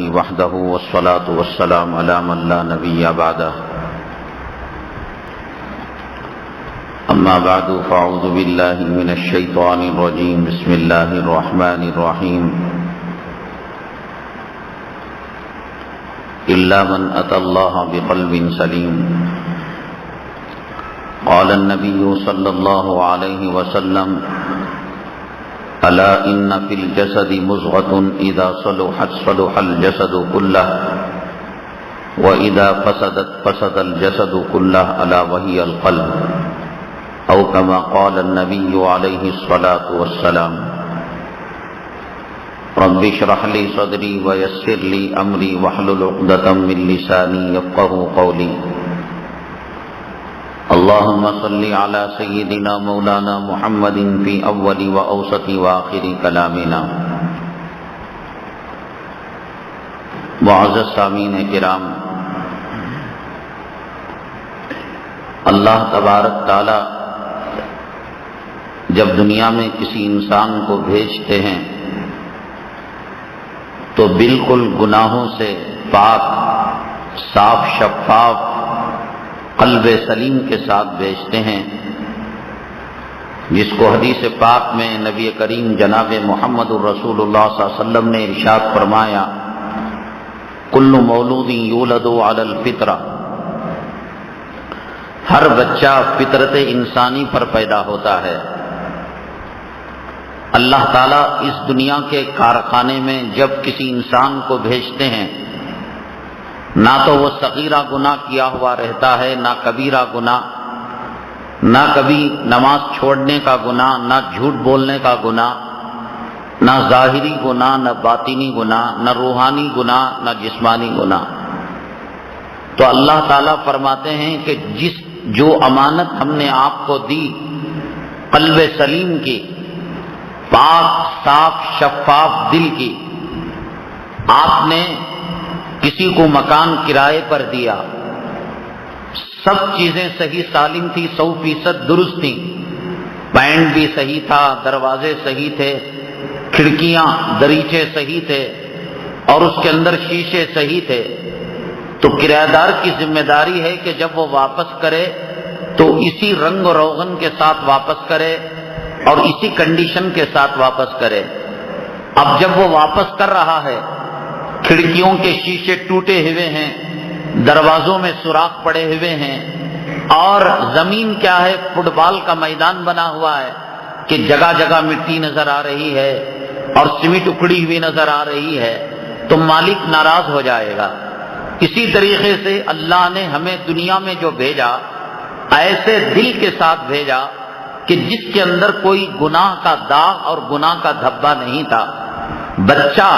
وحده والصلاة والسلام على من لا نبي بعده أما بعد فأعوذ بالله من الشيطان الرجيم بسم الله الرحمن الرحيم إلا من أتى الله بقلب سليم قال النبي صلى الله عليه وسلم ألا إن في الجسد مضغة إذا صلحت صلح الجسد كله وإذا فسدت فسد الجسد كله ألا وهي القلب أو كما قال النبي عليه الصلاة والسلام رب اشرح لي صدري ويسر لي أمري واحلل عقدة من لساني يفقهوا قولي اللهم صل على سيدنا مولانا محمد في أول وأوسط وآخر كلامنا. معزز سامعین کرام، اللہ تبارک تعالی جب دنیا میں کسی انسان کو بھیجتے ہیں تو بالکل گناہوں سے پاک، صاف شفاف قلب سلیم کے ساتھ بھیجتے ہیں، جس کو حدیث پاک میں نبی کریم جناب محمد الرسول اللہ صلی اللہ علیہ وسلم نے ارشاد فرمایا کل مولود یولد علی الفطرہ، ہر بچہ فطرت انسانی پر پیدا ہوتا ہے. اللہ تعالیٰ اس دنیا کے کارخانے میں جب کسی انسان کو بھیجتے ہیں، نہ تو وہ صغیرہ گناہ کیا ہوا رہتا ہے، نہ کبیرہ گناہ، نہ کبھی نماز چھوڑنے کا گناہ، نہ جھوٹ بولنے کا گناہ، نہ ظاہری گناہ، نہ باطنی گناہ، نہ روحانی گناہ، نہ جسمانی گناہ. تو اللہ تعالیٰ فرماتے ہیں کہ جو امانت ہم نے آپ کو دی قلب سلیم کی، پاک صاف شفاف دل کی، آپ نے کسی کو مکان کرائے پر دیا، سب چیزیں صحیح سالم تھی، 100% درست تھیں، پینٹ بھی صحیح تھا، دروازے صحیح تھے، کھڑکیاں دریچے صحیح تھے، اور اس کے اندر شیشے صحیح تھے. تو کرایہ دار کی ذمہ داری ہے کہ جب وہ واپس کرے تو اسی رنگ و روغن کے ساتھ واپس کرے اور اسی کنڈیشن کے ساتھ واپس کرے. اب جب وہ واپس کر رہا ہے، کھڑکیوں کے شیشے ٹوٹے ہوئے ہیں، دروازوں میں سوراخ پڑے ہوئے ہیں، اور زمین کیا ہے، فٹ بال کا میدان بنا ہوا ہے کہ جگہ جگہ مٹی نظر آ رہی ہے اور سیمنٹ اکھڑی ہوئی نظر آ رہی ہے، تو مالک ناراض ہو جائے گا. اسی طریقے سے اللہ نے ہمیں دنیا میں جو بھیجا، ایسے دل کے ساتھ بھیجا کہ جس کے اندر کوئی گناہ کا داغ اور گناہ کا دھبا نہیں تھا. بچہ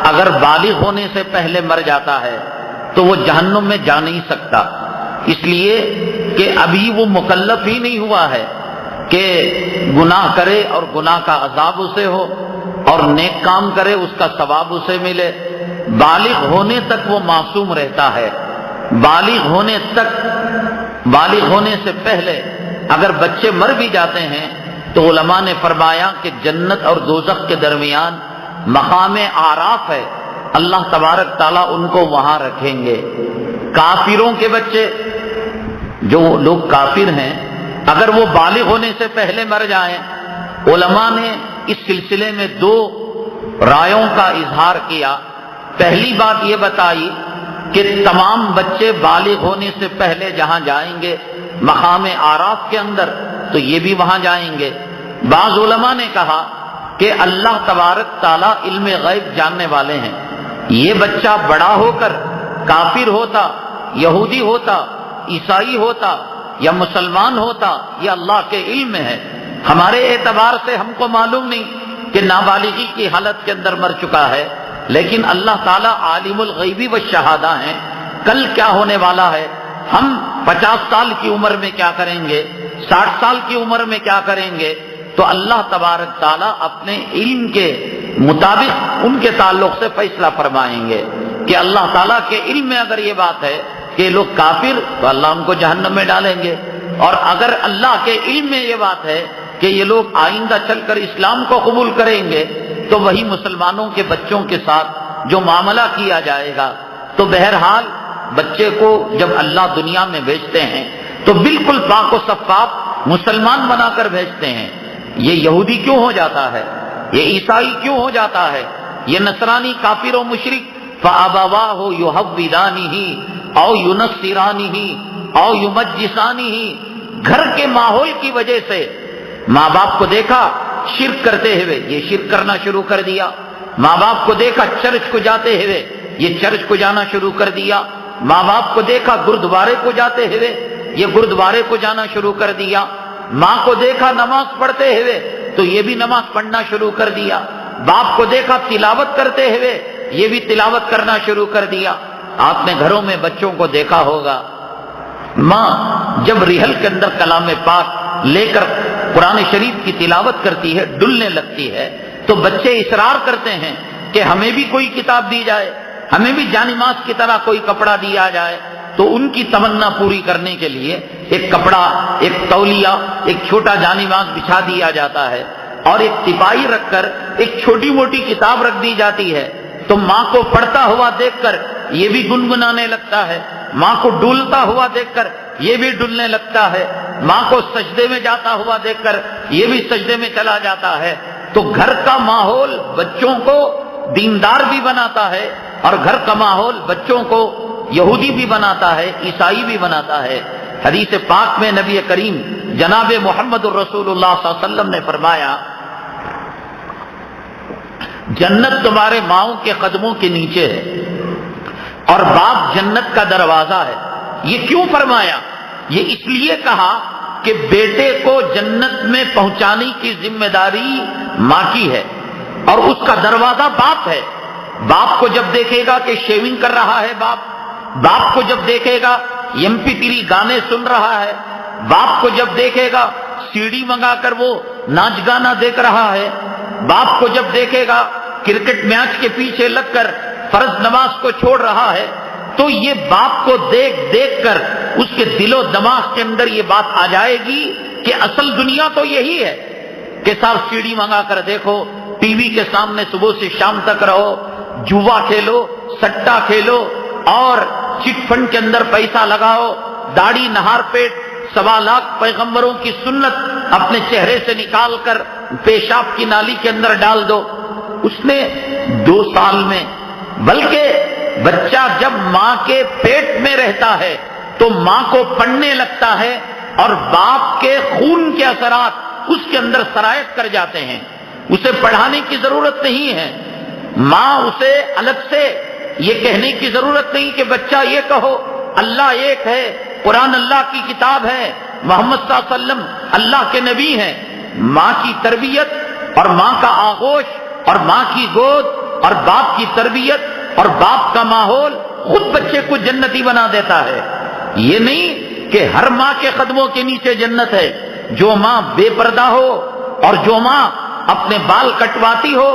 اگر بالغ ہونے سے پہلے مر جاتا ہے تو وہ جہنم میں جا نہیں سکتا، اس لیے کہ ابھی وہ مکلف ہی نہیں ہوا ہے کہ گناہ کرے اور گناہ کا عذاب اسے ہو، اور نیک کام کرے اس کا ثواب اسے ملے. بالغ ہونے تک وہ معصوم رہتا ہے. بالغ ہونے سے پہلے اگر بچے مر بھی جاتے ہیں تو علماء نے فرمایا کہ جنت اور دوزخ کے درمیان مقام اعراف ہے، اللہ تبارک تعالیٰ ان کو وہاں رکھیں گے. کافروں کے بچے، جو لوگ کافر ہیں، اگر وہ بالغ ہونے سے پہلے مر جائیں، علماء نے اس سلسلے میں 2 رائوں کا اظہار کیا. پہلی بات یہ بتائی کہ تمام بچے بالغ ہونے سے پہلے جہاں جائیں گے مقام اعراف کے اندر، تو یہ بھی وہاں جائیں گے. بعض علماء نے کہا کہ اللہ تبارک تعالیٰ علم غیب جاننے والے ہیں. یہ بچہ بڑا ہو کر کافر ہوتا، یہودی ہوتا، عیسائی ہوتا یا مسلمان ہوتا، یہ اللہ کے علم میں ہے. ہمارے اعتبار سے ہم کو معلوم نہیں کہ نابالغی کی حالت کے اندر مر چکا ہے، لیکن اللہ تعالیٰ عالم الغیبی والشہادہ ہیں. کل کیا ہونے والا ہے، ہم 50 سال کی عمر میں کیا کریں گے، 60 سال کی عمر میں کیا کریں گے، تو اللہ تبارک تعالیٰ اپنے علم کے مطابق ان کے تعلق سے فیصلہ فرمائیں گے کہ اللہ تعالیٰ کے علم میں اگر یہ بات ہے کہ لوگ کافر، تو اللہ ان کو جہنم میں ڈالیں گے، اور اگر اللہ کے علم میں یہ بات ہے کہ یہ لوگ آئندہ چل کر اسلام کو قبول کریں گے تو وہی مسلمانوں کے بچوں کے ساتھ جو معاملہ کیا جائے گا۔ تو بہرحال بچے کو جب اللہ دنیا میں بھیجتے ہیں تو بالکل پاک و صفاف مسلمان بنا کر بھیجتے ہیں۔ یہ یہودی کیوں ہو جاتا ہے؟ یہ عیسائی کیوں ہو جاتا ہے؟ یہ نصرانی کافر و مشرک فَأَبَوَاهُ يُحَوِّدَانِهِ أَوْ يُنَصِّرَانِهِ أَوْ يُمَجِّسَانِهِ، گھر کے ماحول کی وجہ سے ماں باپ کو دیکھا شرک کرتے ہوئے، یہ شرک کرنا شروع کر دیا۔ ماں باپ کو دیکھا چرچ کو جاتے ہوئے، یہ چرچ کو جانا شروع کر دیا۔ ماں باپ کو دیکھا گردوارے کو جاتے ہوئے، یہ گردوارے کو جانا شروع کر دیا۔ ماں کو دیکھا نماز پڑھتے ہوئے تو یہ بھی نماز پڑھنا شروع کر دیا۔ باپ کو دیکھا تلاوت کرتے ہوئے، یہ بھی تلاوت کرنا شروع کر دیا۔ آپ نے گھروں میں بچوں کو دیکھا ہوگا، ماں جب ریحل کے اندر کلام پاک لے کر قرآن شریف کی تلاوت کرتی ہے، ڈلنے لگتی ہے، تو بچے اصرار کرتے ہیں کہ ہمیں بھی کوئی کتاب دی جائے، ہمیں بھی جانماز کی طرح کوئی کپڑا دیا جائے۔ تو ان کی تمنا پوری کرنے کے لیے ایک کپڑا، ایک تولیہ، ایک چھوٹا جانماز بچھا دیا جاتا ہے اور ایک تپائی رکھ کر ایک چھوٹی موٹی کتاب رکھ دی جاتی ہے۔ تو ماں کو پڑھتا ہوا دیکھ کر یہ بھی گنگنانے لگتا ہے، ماں کو ڈولتا ہوا دیکھ کر یہ بھی ڈولنے لگتا ہے، ماں کو سجدے میں جاتا ہوا دیکھ کر یہ بھی سجدے میں چلا جاتا ہے۔ تو گھر کا ماحول بچوں کو دیندار بھی بناتا ہے اور گھر کا ماحول بچوں کو یہودی بھی بناتا ہے، عیسائی بھی بناتا ہے۔ حدیث پاک میں نبی کریم جناب محمد الرسول اللہ صلی اللہ علیہ وسلم نے فرمایا، جنت تمہارے ماؤں کے قدموں کے نیچے ہے اور باپ جنت کا دروازہ ہے۔ یہ کیوں فرمایا؟ یہ اس لیے کہا کہ بیٹے کو جنت میں پہنچانے کی ذمہ داری ماں کی ہے اور اس کا دروازہ باپ ہے۔ باپ کو جب دیکھے گا کہ شیونگ کر رہا ہے، باپ کو جب دیکھے گا MP3 گانے سن رہا ہے، باپ کو جب دیکھے گا CD منگا کر وہ ناچ گانا دیکھ رہا ہے، باپ کو جب دیکھے گا کرکٹ میچ کے پیچھے لگ کر فرض نماز کو چھوڑ رہا ہے، تو یہ باپ کو دیکھ دیکھ کر اس کے دل و دماغ کے اندر یہ بات آ جائے گی کہ اصل دنیا تو یہی ہے کہ صاحب CD منگا کر دیکھو، ٹی وی کے سامنے صبح سے شام تک رہو، جوا کھیلو، سٹا کھیلو اور چٹ فنڈ کے اندر پیسہ لگاؤ، داڑھی نہار پیٹ 1.25 لاکھ پیغمبروں کی سنت اپنے چہرے سے نکال کر پیشاب کی نالی کے اندر ڈال دو۔ اس نے 2 سال میں، بلکہ بچہ جب ماں کے پیٹ میں رہتا ہے تو ماں کو پڑھنے لگتا ہے اور باپ کے خون کے اثرات اس کے اندر سرایت کر جاتے ہیں۔ اسے پڑھانے کی ضرورت نہیں ہے، ماں اسے الگ سے یہ کہنے کی ضرورت نہیں کہ بچہ یہ کہو اللہ ایک ہے، قرآن اللہ کی کتاب ہے، محمد صلی اللہ علیہ وسلم اللہ کے نبی ہیں۔ ماں کی تربیت اور ماں کا آغوش اور ماں کی گود اور باپ کی تربیت اور باپ کا ماحول خود بچے کو جنتی بنا دیتا ہے۔ یہ نہیں کہ ہر ماں کے قدموں کے نیچے جنت ہے۔ جو ماں بے پردہ ہو اور جو ماں اپنے بال کٹواتی ہو،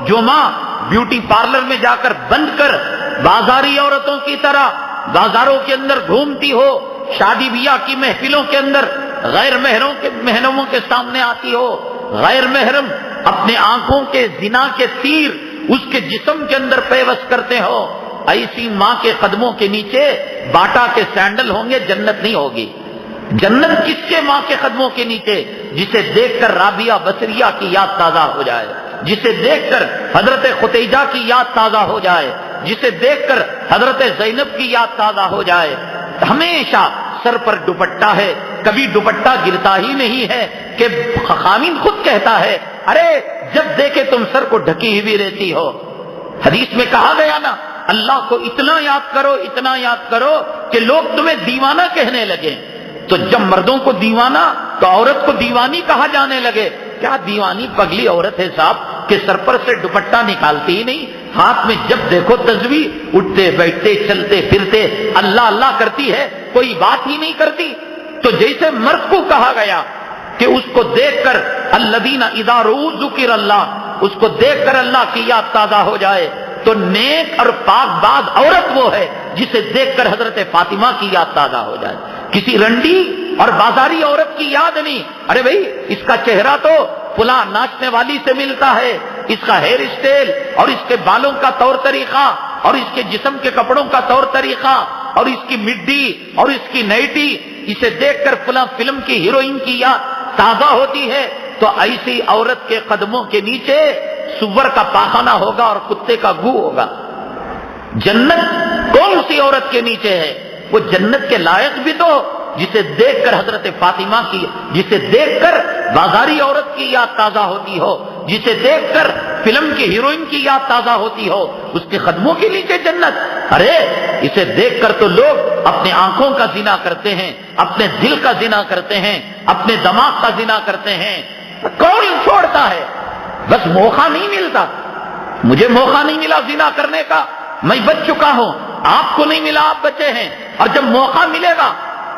جو ماں بیوٹی پارلر میں جا کر بند کر بازاری عورتوں کی طرح بازاروں کے اندر گھومتی ہو، شادی بیاہ کی محفلوں کے اندر غیر محرموں کے سامنے آتی ہو، غیر محرم اپنے آنکھوں کے زنا کے تیر اس کے جسم کے اندر پیوست کرتے ہو، ایسی ماں کے قدموں کے نیچے باٹا کے سینڈل ہوں گے، جنت نہیں ہوگی۔ جنت کس کے ماں کے قدموں کے نیچے؟ جسے دیکھ کر رابعہ بصریہ کی یاد تازہ ہو جائے، جسے دیکھ کر حضرت ختیجہ کی یاد تازہ ہو جائے، جسے دیکھ کر حضرت زینب کی یاد تازہ ہو جائے۔ ہمیشہ سر پر دوپٹہ ہے، کبھی دوپٹہ گرتا ہی نہیں ہے کہ خامین خود کہتا ہے ارے جب دیکھے تم سر کو ڈھکی ہوئی رہتی ہو۔ حدیث میں کہا گیا نا، اللہ کو اتنا یاد کرو، اتنا یاد کرو کہ لوگ تمہیں دیوانہ کہنے لگے۔ تو جب مردوں کو دیوانہ تو عورت کو دیوانی کہا جانے لگے۔ کیا دیوانی پگلی عورت ہے صاحب کہ سر پر سے دوپٹہ نکالتی ہی نہیں، ہاتھ میں جب دیکھو تسبیح، اٹھتے بیٹھتے چلتے پھرتے اللہ اللہ کرتی ہے، کوئی بات ہی نہیں کرتی۔ تو جیسے مرد کو کہا گیا کہ اس کو دیکھ کر الذین اذا رؤوا ذکر اللہ، اس کو دیکھ کر اللہ کی یاد تازہ ہو جائے، تو نیک اور پاک باز عورت وہ ہے جسے دیکھ کر حضرت فاطمہ کی یاد تازہ ہو جائے، کسی رنڈی اور بازاری عورت کی یاد نہیں۔ ارے بھائی اس کا چہرہ تو فلاں ناچنے والی سے ملتا ہے، اس کا ہیئر اسٹائل اور اس کے بالوں کا طور طریقہ اور اس کے جسم کے کپڑوں کا طور طریقہ اور اس کی مڈی اور اس کی نائٹی، اسے دیکھ کر فلاں فلم کی ہیروئن کی یاد تازہ ہوتی ہے، تو ایسی عورت کے قدموں کے نیچے سور کا پاخانہ ہوگا اور کتے کا گو ہوگا۔ جنت کون سی عورت کے نیچے ہے؟ وہ جنت کے لائق بھی تو جسے دیکھ کر حضرت فاطمہ کی، جسے دیکھ کر بازاری عورت کی یاد تازہ ہوتی ہو، جسے دیکھ کر فلم کی ہیروئن کی یاد تازہ ہوتی ہو، اس کے قدموں کے نیچے جنت۔ ارے اسے دیکھ کر تو لوگ اپنے آنکھوں کا زنا کرتے ہیں، اپنے دل کا زنا کرتے ہیں، اپنے دماغ کا زنا کرتے ہیں۔ کون چھوڑتا ہے؟ بس موقع نہیں ملتا۔ مجھے موقع نہیں ملا زنا کرنے کا، میں بچ چکا ہوں، آپ کو نہیں ملا، آپ بچے ہیں، اور جب موقع ملے گا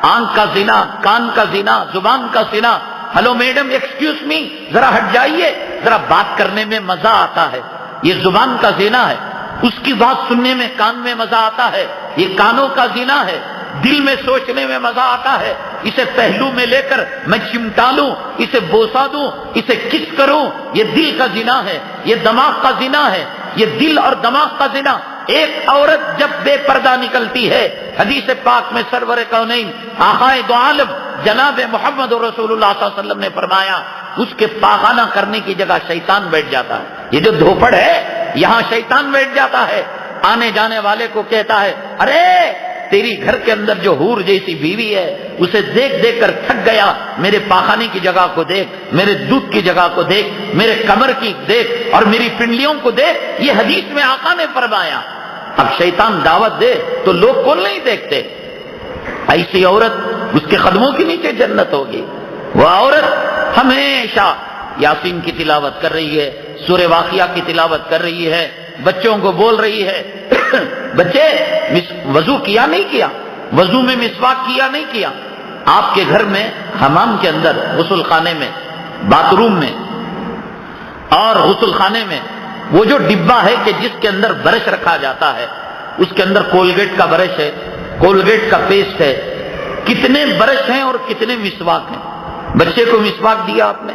آنکھ کا زنا، کان کا زنا، زبان کا زنا۔ ہلو میڈم، ایکسکیوز می، ذرا ہٹ جائیے، ذرا بات کرنے میں مزہ آتا ہے، یہ زبان کا زنا ہے۔ اس کی بات سننے میں کان میں مزہ آتا ہے، یہ کانوں کا زنا ہے۔ دل میں سوچنے میں مزہ آتا ہے، اسے پہلو میں لے کر میں چمٹا لوں، اسے بوسا دوں، اسے کس کروں، یہ دل کا زنا ہے، یہ دماغ کا زنا ہے، یہ دل اور دماغ کا زنا۔ ایک عورت جب بے پردہ نکلتی ہے، حدیث پاک میں سرور کونین آقائے دو عالم جناب محمد رسول اللہ صلی اللہ علیہ وسلم نے فرمایا، اس کے پاخانہ کرنے کی جگہ شیطان بیٹھ جاتا ہے۔ یہ جو دھوپڑ ہے یہاں شیطان بیٹھ جاتا ہے، آنے جانے والے کو کہتا ہے، ارے تیری گھر کے اندر جو حور جیسی بیوی ہے اسے دیکھ دیکھ کر تھک گیا، میرے پاخانے کی جگہ کو دیکھ، میرے دودھ کی جگہ کو دیکھ، میرے کمر کی دیکھ اور میری پنڈلیوں کو دیکھ۔ یہ حدیث میں آقا نے فرمایا۔ اب شیطان دعوت دے تو لوگ کون نہیں دیکھتے؟ ایسی عورت اس کے قدموں کے نیچے جنت ہوگی۔ وہ عورت ہمیشہ یاسین کی تلاوت کر رہی ہے، سورہ واقعہ کی تلاوت کر رہی ہے، بچوں کو بول رہی ہے بچے وضو کیا نہیں کیا، وضو میں مسواک کیا نہیں کیا۔ آپ کے گھر میں حمام کے اندر، غسل خانے میں، باتھ روم میں اور غسل خانے میں وہ جو ڈبہ ہے کہ جس کے اندر برش رکھا جاتا ہے، اس کے اندر کولگیٹ کا برش ہے، کولگیٹ کا پیسٹ ہے، کتنے برش ہیں اور کتنے مسواک ہیں؟ بچے کو مسواک دیا آپ نے؟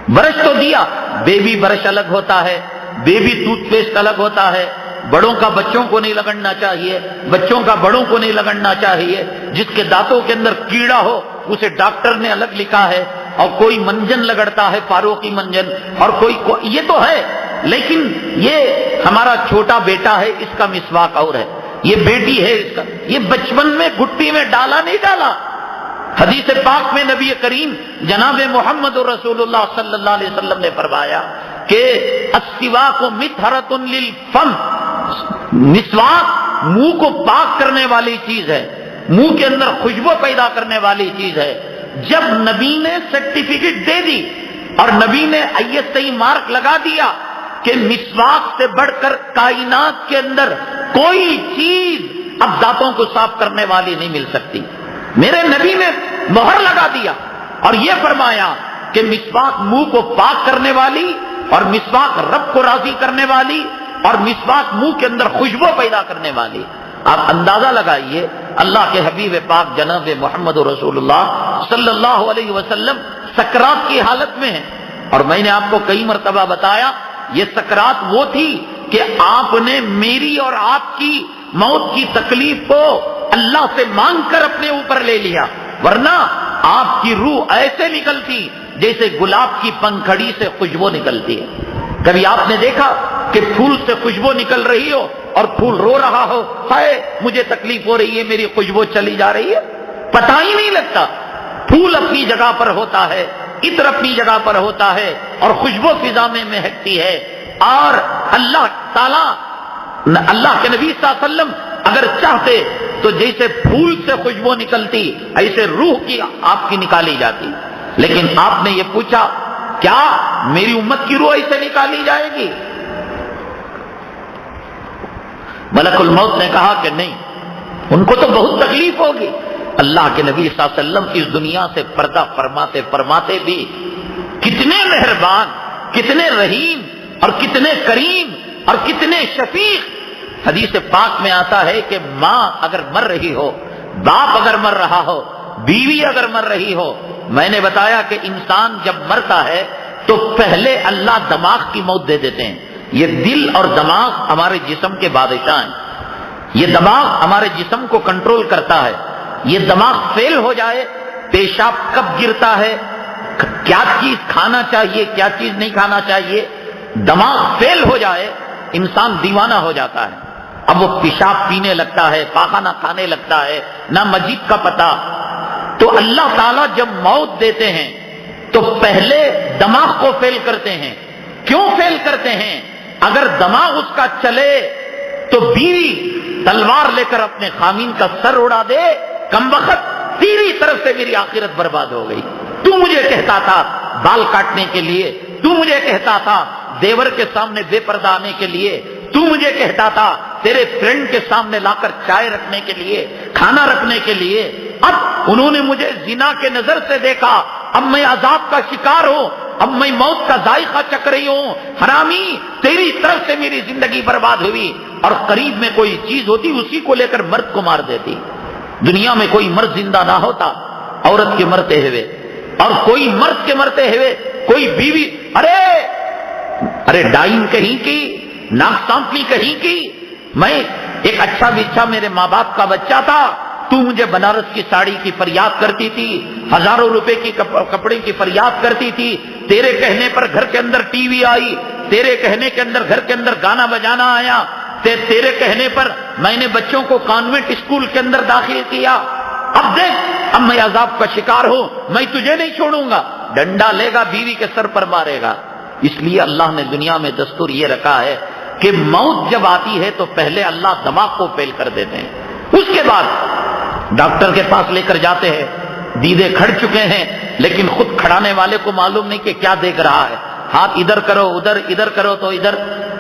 برش تو دیا، بیبی برش الگ ہوتا ہے، بیبی ٹوتھ پیسٹ الگ ہوتا ہے، بڑوں کا بچوں کو نہیں لگڑنا چاہیے، بچوں کا بڑوں کو نہیں لگڑنا چاہیے۔ جس کے دانتوں کے اندر کیڑا ہو اسے ڈاکٹر نے الگ لکھا ہے، اور کوئی منجن لگڑتا ہے، فاروقی منجن، اور کوئی یہ تو ہے، لیکن یہ ہمارا چھوٹا بیٹا ہے، اس کا مسواک اور ہے، یہ بیٹی ہے اس کا، یہ بچپن میں گھٹی میں ڈالا نہیں ڈالا۔ حدیث پاک میں نبی کریم جناب محمد رسول اللہ صلی اللہ علیہ وسلم نے فرمایا کہ السواک مطہرۃ للفم، مسواک منہ کو پاک کرنے والی چیز ہے، منہ کے اندر خوشبو پیدا کرنے والی چیز ہے۔ جب نبی نے سرٹیفکیٹ دے دی اور نبی نے ISI مارک لگا دیا کہ مسواک سے بڑھ کر کائنات کے اندر کوئی چیز اب دانتوں کو صاف کرنے والی نہیں مل سکتی، میرے نبی نے مہر لگا دیا اور یہ فرمایا کہ مسواک منہ کو پاک کرنے والی، اور مسواک رب کو راضی کرنے والی، اور مسواک منہ کے اندر خوشبو پیدا کرنے والی۔ آپ اندازہ لگائیے، اللہ کے حبیب پاک جناب محمد رسول اللہ صلی اللہ علیہ وسلم سکرات کی حالت میں ہیں، اور میں نے آپ کو کئی مرتبہ بتایا یہ سکرات وہ تھی کہ آپ نے میری اور آپ کی موت کی تکلیف کو اللہ سے مانگ کر اپنے اوپر لے لیا، ورنہ آپ کی روح ایسے نکلتی جیسے گلاب کی پنکھڑی سے خوشبو نکلتی ہے۔ کبھی آپ نے دیکھا کہ پھول سے خوشبو نکل رہی ہو اور پھول رو رہا ہو، ہائے مجھے تکلیف ہو رہی ہے، میری خوشبو چلی جا رہی ہے؟ پتہ ہی نہیں لگتا۔ پھول اپنی جگہ پر ہوتا ہے، عطر اپنی جگہ پر ہوتا ہے، اور خوشبو فضا میں مہکتی ہے۔ اور اللہ تعالیٰ، اللہ کے نبی صلی اللہ علیہ وسلم اگر چاہتے تو جیسے پھول سے خوشبو نکلتی ایسے روح کی آپ کی نکالی جاتی، لیکن آپ نے یہ پوچھا کیا میری امت کی روح ایسے نکالی جائے گی؟ ملک الموت نے کہا کہ نہیں، ان کو تو بہت تکلیف ہوگی۔ اللہ کے نبی صلی اللہ علیہ وسلم اس دنیا سے پردہ فرماتے فرماتے بھی کتنے مہربان، کتنے رحیم اور کتنے کریم اور کتنے شفیق۔ حدیث پاک میں آتا ہے کہ ماں اگر مر رہی ہو، باپ اگر مر رہا ہو، بیوی اگر مر رہی ہو، میں نے بتایا کہ انسان جب مرتا ہے تو پہلے اللہ دماغ کی موت دے دیتے ہیں. یہ دل اور دماغ ہمارے جسم کے بادشاہ ہیں. یہ دماغ ہمارے جسم کو کنٹرول کرتا ہے. یہ دماغ فیل ہو جائے، پیشاب کب گرتا ہے، کیا چیز کھانا چاہیے کیا چیز نہیں کھانا چاہیے، دماغ فیل ہو جائے انسان دیوانہ ہو جاتا ہے. اب وہ پیشاب پینے لگتا ہے، پاخانہ کھانے لگتا ہے، نہ مسجد کا پتہ. تو اللہ تعالیٰ جب موت دیتے ہیں تو پہلے دماغ کو فیل کرتے ہیں. کیوں فیل کرتے ہیں؟ اگر دماغ اس کا چلے تو بیوی تلوار لے کر اپنے خامین کا سر اڑا دے، کمبخت تیری طرف سے میری آخرت برباد ہو گئی. تو مجھے کہتا تھا بال کاٹنے کے لیے، تو مجھے کہتا تھا دیور کے سامنے بے پردہ آنے کے لیے، تو مجھے کہتا تھا تیرے فرینڈ کے سامنے لا کر چائے رکھنے کے لیے، کھانا رکھنے کے لیے. اب انہوں نے مجھے زنا کے نظر سے دیکھا، اب میں عذاب کا شکار ہوں، اب میں موت کا ذائقہ چکھ رہی ہوں. حرامی تیری طرف سے میری زندگی برباد ہوئی. اور قریب میں کوئی چیز ہوتی اسی کو لے کر مرد کو مار دیتی. دنیا میں کوئی مرد زندہ نہ ہوتا عورت کے مرتے ہوئے، اور کوئی مرد کے مرتے ہوئے کوئی بیوی. ارے ڈائن کہیں کی، ناک سانپلی کہیں کی. میں ایک اچھا بچہ، میرے ماں باپ کا بچہ تھا، تو مجھے بنارس کی ساڑی کی فریاد کرتی تھی، ہزاروں روپے کی کپڑے کی فریاد کرتی تھی. تیرے کہنے پر گھر کے اندر ٹی وی آئی، تیرے کہنے کے اندر گھر کے اندر گانا بجانا آیا، تیرے کہنے پر میں نے بچوں کو کانوینٹ اسکول کے اندر داخل کیا. اب دیکھ، اب میں عذاب کا شکار ہوں، میں تجھے نہیں چھوڑوں گا. ڈنڈا لے گا، بیوی کے سر پر مارے گا. اس لیے اللہ نے دنیا میں دستور یہ رکھا ہے کہ موت جب آتی ہے تو پہلے اللہ دماغ کو فیل کر دیتے ہیں. اس کے بعد ڈاکٹر کے پاس لے کر جاتے ہیں، دیدے کھڑ چکے ہیں لیکن خود کھڑانے والے کو معلوم نہیں کہ کیا دیکھ رہا ہے. ہاتھ ادھر کرو ادھر، ادھر کرو تو ادھر.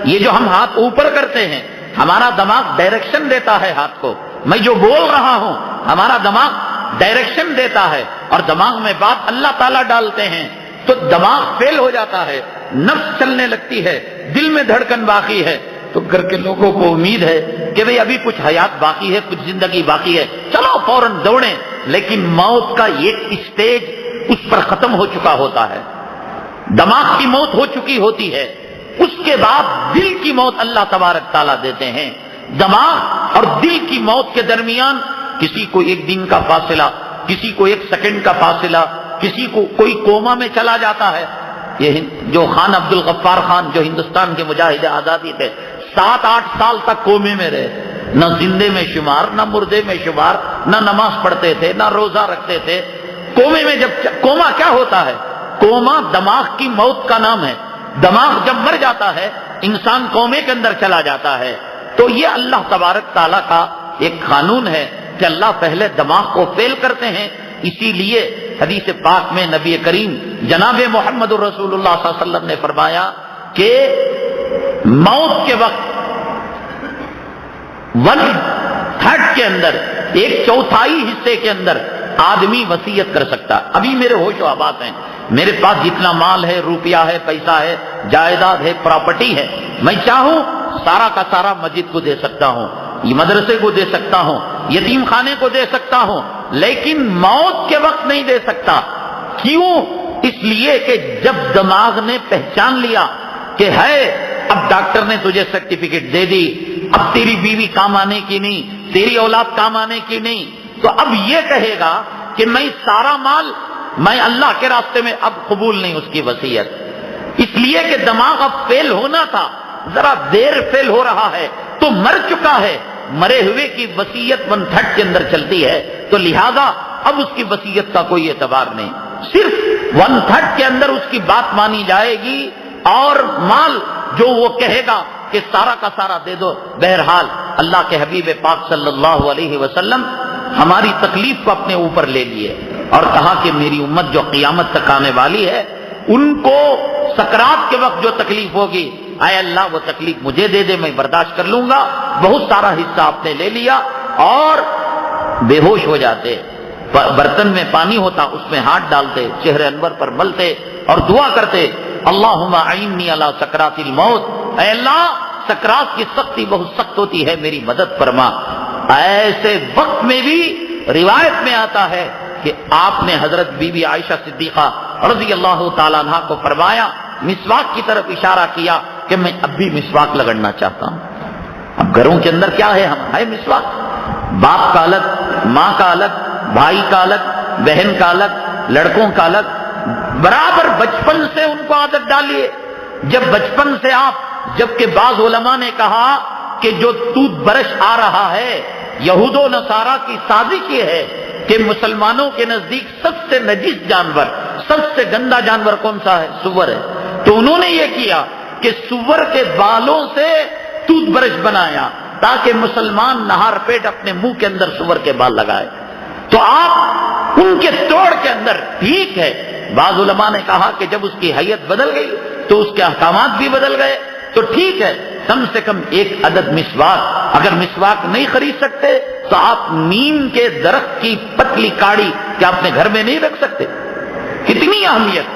یہ جو ہم ہاتھ اوپر کرتے ہیں، ہمارا دماغ ڈائریکشن دیتا ہے ہاتھ کو. میں جو بول رہا ہوں ہمارا دماغ ڈائریکشن دیتا ہے، اور دماغ میں بات اللہ تعالیٰ ڈالتے ہیں. تو دماغ فیل ہو جاتا ہے، نفس چلنے لگتی ہے، دل میں دھڑکن باقی ہے. تو گھر کے لوگوں کو امید ہے کہ بھئی ابھی کچھ حیات باقی ہے، کچھ زندگی باقی ہے، چلو فوراً دوڑیں. لیکن موت کا ایک اسٹیج اس پر ختم ہو چکا ہوتا ہے، دماغ کی موت ہو چکی ہوتی ہے. اس کے بعد دل کی موت اللہ تبارک تعالیٰ دیتے ہیں. دماغ اور دل کی موت کے درمیان کسی کو ایک دن کا فاصلہ، کسی کو ایک سیکنڈ کا فاصلہ، کسی کو کوئی کوما میں چلا جاتا ہے. یہ جو خان عبد الغفار خان جو ہندوستان کے مجاہد آزادی تھے، 7-8 سال تک کومے میں رہے، نہ زندے میں شمار نہ مردے میں شمار، نہ نماز پڑھتے تھے نہ روزہ رکھتے تھے. کومے میں جب کوما کیا ہوتا ہے؟ کوما دماغ کی موت کا نام ہے. دماغ جب مر جاتا ہے انسان کومے کے اندر چلا جاتا ہے. تو یہ اللہ تبارک تعالیٰ کا ایک قانون ہے کہ اللہ پہلے دماغ کو فیل کرتے ہیں. اسی لیے حدیث پاک میں نبی کریم جناب محمد رسول اللہ صلی اللہ علیہ وسلم نے فرمایا کہ موت کے وقت 1/3 کے اندر، 1/4 حصے کے اندر آدمی وصیت کر سکتا. ابھی میرے ہوش و حواس ہیں، میرے پاس جتنا مال ہے، روپیہ ہے، پیسہ ہے، جائیداد ہے، پراپرٹی ہے، میں چاہوں سارا کا سارا مسجد کو دے سکتا ہوں، یہ مدرسے کو دے سکتا ہوں، یتیم خانے کو دے سکتا ہوں، لیکن موت کے وقت نہیں دے سکتا. کیوں؟ اس لیے کہ جب دماغ نے پہچان لیا کہ ہے، اب ڈاکٹر نے تجھے سرٹیفکیٹ دے دی، اب تیری بیوی کام آنے کی نہیں، تیری اولاد کام آنے کی نہیں، تو اب یہ کہے گا کہ میں سارا مال میں اللہ کے راستے میں اب قبول نہیں اس کی وصیت. اس لیے کہ دماغ اب فیل ہونا تھا، ذرا دیر فیل ہو رہا ہے تو مر چکا ہے. مرے ہوئے کی وصیت 1/3 کے اندر چلتی ہے، تو لہذا اب اس کی وصیت کا کوئی اعتبار نہیں، صرف 1/3 کے اندر اس کی بات مانی جائے گی، اور مال جو وہ کہے گا کہ سارا کا سارا دے دو. بہرحال اللہ کے حبیب پاک صلی اللہ علیہ وسلم ہماری تکلیف کو اپنے اوپر لے لیے اور کہا کہ میری امت جو قیامت تک آنے والی ہے ان کو سکرات کے وقت جو تکلیف ہوگی، اے اللہ وہ تکلیف مجھے دے دے، میں برداشت کر لوں گا. بہت سارا حصہ آپ نے لے لیا اور بے ہوش ہو جاتے. برتن میں پانی ہوتا، اس میں ہاتھ ڈالتے، چہرے انور پر ملتے اور دعا کرتے، اللہم اعنی علی سکرات الموت، اے اللہ سکرات کی سختی بہت سخت ہوتی ہے، میری مدد فرما. ایسے وقت میں بھی روایت میں آتا ہے کہ آپ نے حضرت بی بی عائشہ صدیقہ رضی اللہ تعالیٰ عنہ کو فرمایا، مسواک کی طرف اشارہ کیا کہ میں اب بھی مسواک لگڑنا چاہتا ہوں۔ اب گھروں کے اندر کیا ہے، ہم ہے مسواک، باپ کا الگ، ماں کا الگ، بھائی کا الگ، بہن کا الگ، لڑکوں کا الگ، برابر بچپن سے ان کو عادت ڈالیے۔ جب بچپن سے جبکہ بعض علماء نے کہا کہ جو ٹوتھ برش آ رہا ہے، یہود و نصارہ کی سازش یہ ہے کہ مسلمانوں کے نزدیک سب سے نجس جانور، سب سے گندا جانور کون سا ہے؟ سور ہے۔ تو انہوں نے یہ کیا کہ سور کے بالوں سے ٹوتھ برش بنایا تاکہ مسلمان نہار پیٹ اپنے منہ کے اندر سور کے بال لگائے۔ تو آپ ان کے توڑ کے اندر ٹھیک ہے، بعض علماء نے کہا کہ جب اس کی حیت بدل گئی تو اس کے احکامات بھی بدل گئے، تو ٹھیک ہے، کم سے کم ایک عدد مسواک، اگر مسواک نہیں خرید سکتے تو آپ نیم کے درخت کی پتلی کاڑی کیا اپنے گھر میں نہیں رکھ سکتے؟ کتنی اہمیت!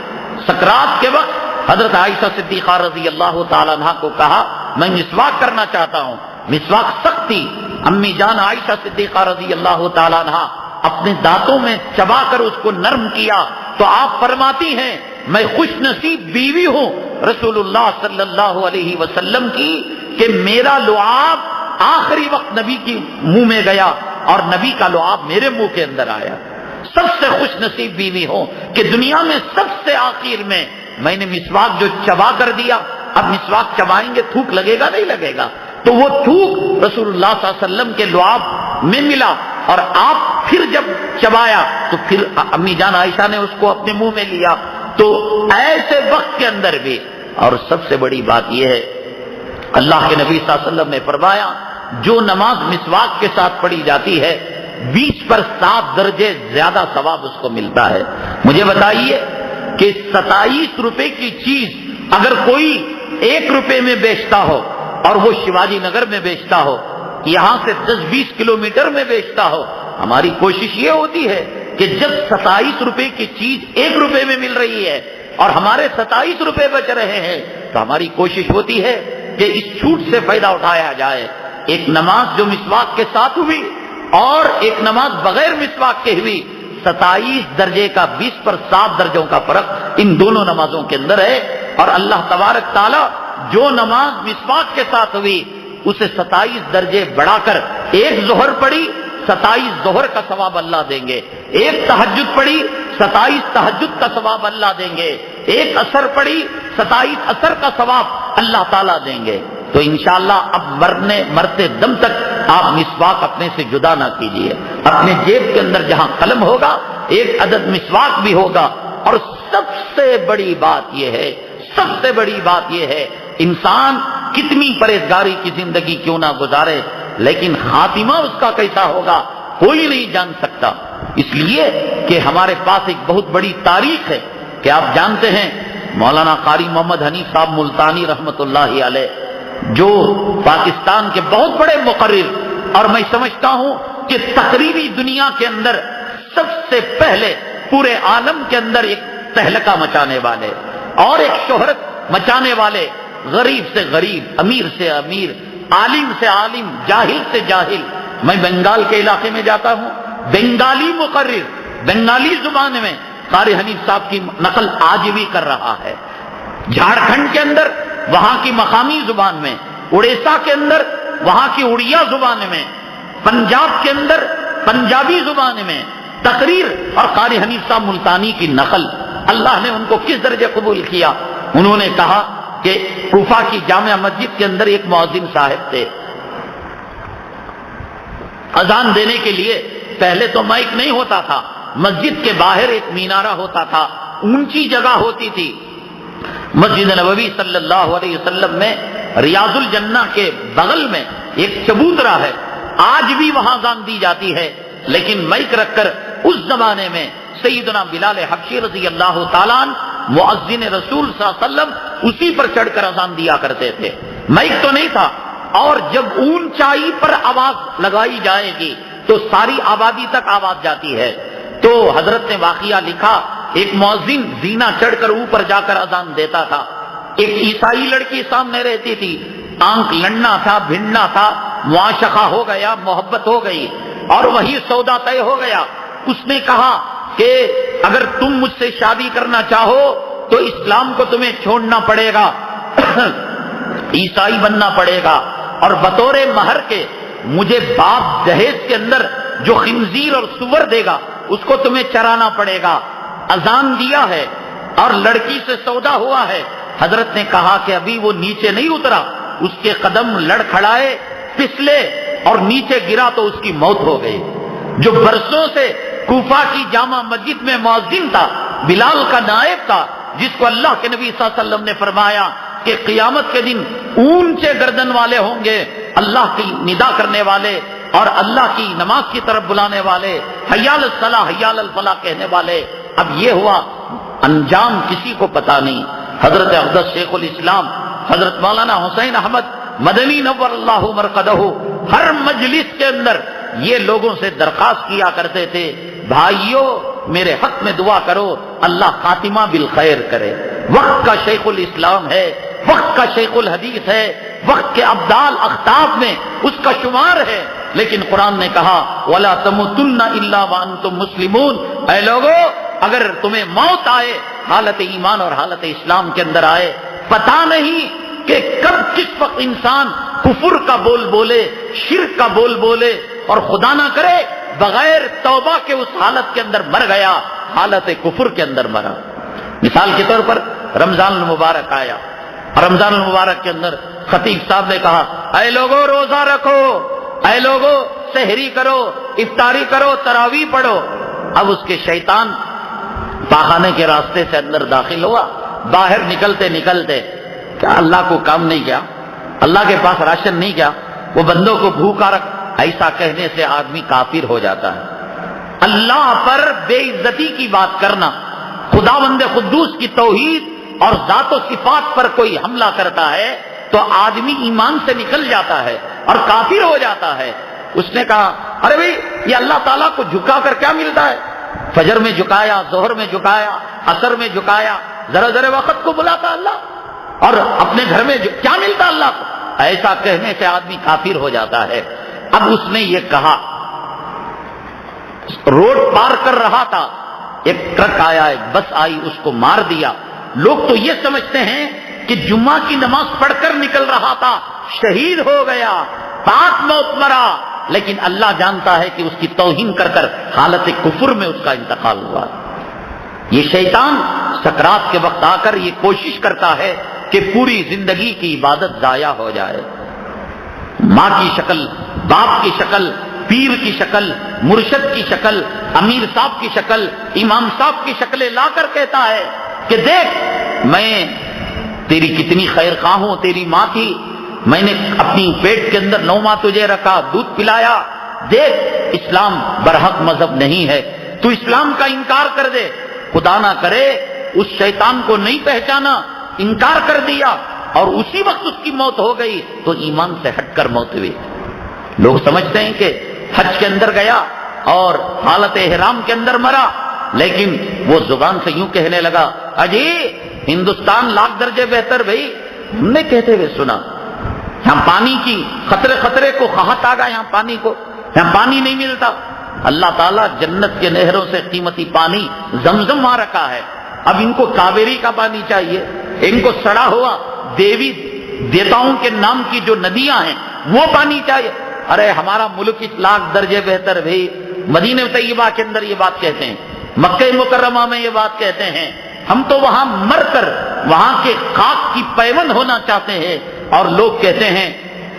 سکرات کے وقت حضرت عائشہ صدیقہ رضی اللہ تعالیٰ عنہ کو کہا میں مسواک کرنا چاہتا ہوں، مسواک سخت تھی، امی جان عائشہ صدیقہ رضی اللہ تعالیٰ عنہ اپنے دانتوں میں چبا کر اس کو نرم کیا تو آپ فرماتی ہیں میں خوش نصیب بیوی ہوں رسول اللہ صلی اللہ علیہ وسلم کی کہ میرا لعاب آخری وقت نبی کی منہ میں گیا اور نبی کا لعاب میرے منہ کے اندر آیا۔ سب سے خوش نصیب بیوی ہوں کہ دنیا میں سب سے آخر میں نے مسواک جو چبا کر دیا، اب مسواک چبائیں گے تھوک لگے گا نہیں لگے گا، تو وہ تھوک رسول اللہ صلی اللہ علیہ وسلم کے لعاب میں ملا اور آپ پھر جب چبایا تو پھر امی جان عائشہ نے اس کو اپنے منہ میں لیا۔ تو ایسے وقت کے اندر بھی، اور سب سے بڑی بات یہ ہے اللہ کے نبی صلی اللہ علیہ وسلم نے فرمایا جو نماز مسواک کے ساتھ پڑھی جاتی ہے 20 پر 7 درجے زیادہ ثواب اس کو ملتا ہے۔ مجھے بتائیے کہ 27 روپے کی چیز اگر کوئی 1 روپے میں بیچتا ہو اور وہ شیواجی نگر میں بیچتا ہو، یہاں سے 10-20 کلومیٹر میں بیچتا ہو، ہماری کوشش یہ ہوتی ہے کہ جب 27 روپے کی چیز 1 روپے میں مل رہی ہے اور ہمارے 27 روپے بچ رہے ہیں تو ہماری کوشش ہوتی ہے کہ اس چھوٹ سے فائدہ اٹھایا جائے۔ ایک نماز جو مسواک کے ساتھ ہوئی اور ایک نماز بغیر مسواک کے ہوئی، 27 درجے کا 20 پر 7 درجوں کا فرق ان دونوں نمازوں کے اندر ہے، اور اللہ تبارک تعالی جو نماز مسواک کے ساتھ ہوئی اسے 27 درجے بڑھا کر، ایک ظہر پڑھی 27 ظہر کا ثواب اللہ دیں گے، ایک تہجد پڑھی 27 تہجد کا ثواب اللہ دیں گے، ایک عصر پڑھی 27 عصر کا ثواب اللہ تعالیٰ دیں گے۔ تو انشاءاللہ اب مرتے دم تک آپ مسواک اپنے سے جدا نہ کیجیے، اپنے جیب کے اندر جہاں قلم ہوگا ایک عدد مسواک بھی ہوگا۔ اور سب سے بڑی بات یہ ہے انسان کتنی پرہیزگاری کی زندگی کیوں نہ گزارے، لیکن خاتمہ اس کا کیسا ہوگا کوئی نہیں جان سکتا، اس لیے کہ ہمارے پاس ایک بہت بڑی تاریخ ہے کہ آپ جانتے ہیں مولانا قاری محمد حنیف صاحب ملتانی رحمت اللہ علیہ جو پاکستان کے بہت بڑے مقرر، اور میں سمجھتا ہوں کہ تقریبی دنیا کے اندر سب سے پہلے پورے عالم کے اندر ایک تہلکہ مچانے والے اور ایک شہرت مچانے والے، غریب سے غریب، امیر سے امیر، عالم سے عالم، جاہل سے جاہل۔ میں بنگال کے علاقے میں جاتا ہوں، بنگالی مقرر بنگالی زبان میں قاری حنیف صاحب کی نقل آج بھی کر رہا ہے، جھارکھنڈ کے اندر وہاں کی مقامی زبان میں، اڑیسہ کے اندر وہاں کی اڑیا زبان میں، پنجاب کے اندر پنجابی زبان میں تقریر، اور قاری حنیف صاحب ملتانی کی نقل۔ اللہ نے ان کو کس درجے قبول کیا؟ انہوں نے کہا کہ کوفہ کی جامع مسجد کے اندر ایک مؤذن صاحب تھے، اذان دینے کے لیے پہلے تو مائک نہیں ہوتا تھا، مسجد کے باہر ایک مینارہ ہوتا تھا، اونچی جگہ ہوتی تھی۔ مسجد نبوی صلی اللہ علیہ وسلم میں ریاض الجنہ کے بغل میں ایک چبوترا ہے، آج بھی وہاں اذان دی جاتی ہے، لیکن مائک رکھ کر اس زمانے میں سیدنا بلال حبشی رضی اللہ تعالیٰ عنہ مؤذن رسول صلی اللہ علیہ وسلم اسی پر چڑھ کر اذان دیا کرتے تھے، مائک تو نہیں تھا۔ اور جب اونچائی پر آواز لگائی جائے گی تو ساری آبادی تک آواز جاتی ہے، تو حضرت نے واقعہ لکھا، ایک مؤذن زینہ چڑھ کر اوپر جا کر اذان دیتا تھا، ایک عیسائی لڑکی سامنے رہتی تھی، آنکھ لڑنا تھا، بھننا تھا، معاشقہ ہو گیا، محبت ہو گئی اور وہی سودا طے ہو گیا۔ اس نے کہا کہ اگر تم مجھ سے شادی کرنا چاہو تو اسلام کو تمہیں چھوڑنا پڑے گا، عیسائی بننا پڑے گا، اور بطور مہر کے مجھے باپ جہیز کے اندر جو خنزیر اور سور دے گا اس کو تمہیں چرانا پڑے گا۔ اذان دیا ہے اور لڑکی سے سودا ہوا ہے۔ حضرت نے کہا کہ ابھی وہ نیچے نہیں اترا، اس کے قدم لڑکھڑائے، پھسلے اور نیچے گرا تو اس کی موت ہو گئی۔ جو برسوں سے کوفہ کی جامع مسجد میں مؤذن تھا، بلال کا نائب تھا، جس کو اللہ کے نبی صلی اللہ علیہ وسلم نے فرمایا کہ قیامت کے دن اونچے گردن والے ہوں گے، اللہ کی ندا کرنے والے اور اللہ کی نماز کی طرف بلانے والے، حی علی الصلاۃ حی علی الفلاح کہنے والے۔ اب یہ ہوا، انجام کسی کو پتا نہیں۔ حضرت اقدس شیخ الاسلام حضرت مولانا حسین احمد مدنی نور اللہ مرقدہ ہر مجلس کے اندر یہ لوگوں سے درخواست کیا کرتے تھے، بھائیو میرے حق میں دعا کرو، اللہ خاتمہ بالخیر کرے۔ وقت کا شیخ الاسلام ہے، وقت کا شیخ الحدیث ہے، وقت کے ابدال اختاب میں اس کا شمار ہے، لیکن قرآن نے کہا وَلَا تَمُوتُنَّ إِلَّا وَأَنْتُمْ مُسْلِمُونَ، اے لوگو اگر تمہیں موت آئے حالت ایمان اور حالت اسلام کے اندر آئے، پتہ نہیں کہ کب کس وقت انسان کفر کا بول بولے، شرک کا بول بولے، اور خدا نہ کرے بغیر توبہ کے اس حالت کے اندر مر گیا، حالت کفر کے اندر مرا۔ مثال کے طور پر رمضان المبارک آیا، رمضان المبارک کے اندر خطیب صاحب نے کہا اے لوگو روزہ رکھو، اے لوگو سحری کرو، افطاری کرو، تراویح پڑھو۔ اب اس کے شیطان پاخانے کے راستے سے اندر داخل ہوا، باہر نکلتے نکلتے کیا اللہ کو کام نہیں کیا، اللہ کے پاس راشن نہیں کیا، وہ بندوں کو بھوکا رکھ، ایسا کہنے سے آدمی کافر ہو جاتا ہے۔ اللہ پر بے عزتی کی بات کرنا، خداوند قدوس کی توحید اور ذات و صفات پر کوئی حملہ کرتا ہے تو آدمی ایمان سے نکل جاتا ہے اور کافر ہو جاتا ہے۔ اس نے کہا ارے بھائی یہ اللہ تعالیٰ کو جھکا کر کیا ملتا ہے؟ فجر میں جھکایا، ظہر میں جھکایا، عصر میں جھکایا، ذرا ذرا وقت کو بلاتا اللہ، اور اپنے گھر میں کیا ملتا اللہ کو؟ ایسا کہنے سے آدمی کافر ہو جاتا ہے۔ اب اس نے یہ کہا، روڈ پار کر رہا تھا، ایک ٹرک آیا، ایک بس آئی، اس کو مار دیا۔ لوگ تو یہ سمجھتے ہیں کہ جمعہ کی نماز پڑھ کر نکل رہا تھا، شہید ہو گیا، پاک موت مرا، لیکن اللہ جانتا ہے کہ اس کی توہین کر کر حالت کفر میں اس کا انتقال ہوا۔ یہ شیطان سکرات کے وقت آ کر یہ کوشش کرتا ہے کہ پوری زندگی کی عبادت ضائع ہو جائے، ماں کی شکل، باپ کی شکل، پیر کی شکل، مرشد کی شکل، امیر صاحب کی شکل، امام صاحب کی شکلیں لا کر کہتا ہے کہ دیکھ میں تیری کتنی خیر خواہ ہوں، تیری ماں تھی، میں نے اپنی پیٹ کے اندر 9 ماہ تجھے رکھا، دودھ پلایا، دیکھ اسلام برحق مذہب نہیں ہے، تو اسلام کا انکار کر دے۔ خدا نہ کرے اس شیطان کو نہیں پہچانا، انکار کر دیا اور اسی وقت اس کی موت ہو گئی تو ایمان سے ہٹ کر موت ہوئی۔ لوگ سمجھتے ہیں کہ حج کے اندر گیا اور حالت احرام کے اندر مرا، لیکن وہ زبان سے یوں کہنے لگا اجی ہندوستان لاکھ درجے بہتر، بھائی ہم نے کہتے ہوئے سنا، یہاں پانی کی خطرے کو قحط آ گیا، یہاں پانی کو، یہاں پانی نہیں ملتا۔ اللہ تعالیٰ جنت کے نہروں سے قیمتی پانی زمزم وہاں رکھا ہے، اب ان کو کاویری کا پانی چاہیے، ان کو سڑا ہوا دیوی دیوتاؤں کے نام کی جو ندیاں ہیں وہ پانی چاہیے۔ ارے ہمارا ملک اس لاکھ درجے بہتر، بھائی مدینہ طیبہ کے اندر یہ بات کہتے ہیں، مکہ مکرمہ میں یہ بات کہتے ہیں، ہم تو وہاں مر کر وہاں کے خاک کی پیوند ہونا چاہتے ہیں، اور لوگ کہتے ہیں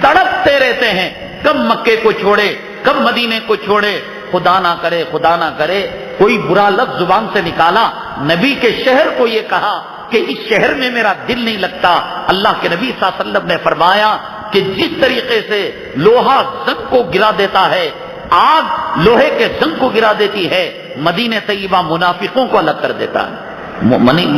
تڑپتے رہتے ہیں کب مکے کو چھوڑے، کب مدینے کو چھوڑے۔ خدا نہ کرے، خدا نہ کرے کوئی برا لفظ زبان سے نکالا، نبی کے شہر کو یہ کہا کہ اس شہر میں میرا دل نہیں لگتا۔ اللہ کے نبی صلی اللہ علیہ وسلم نے فرمایا کہ جس طریقے سے لوہا زنگ کو گرا دیتا ہے، آگ لوہے کے زنگ کو گرا دیتی ہے، مدینہ طیبہ منافقوں کو الگ کر دیتا ہے۔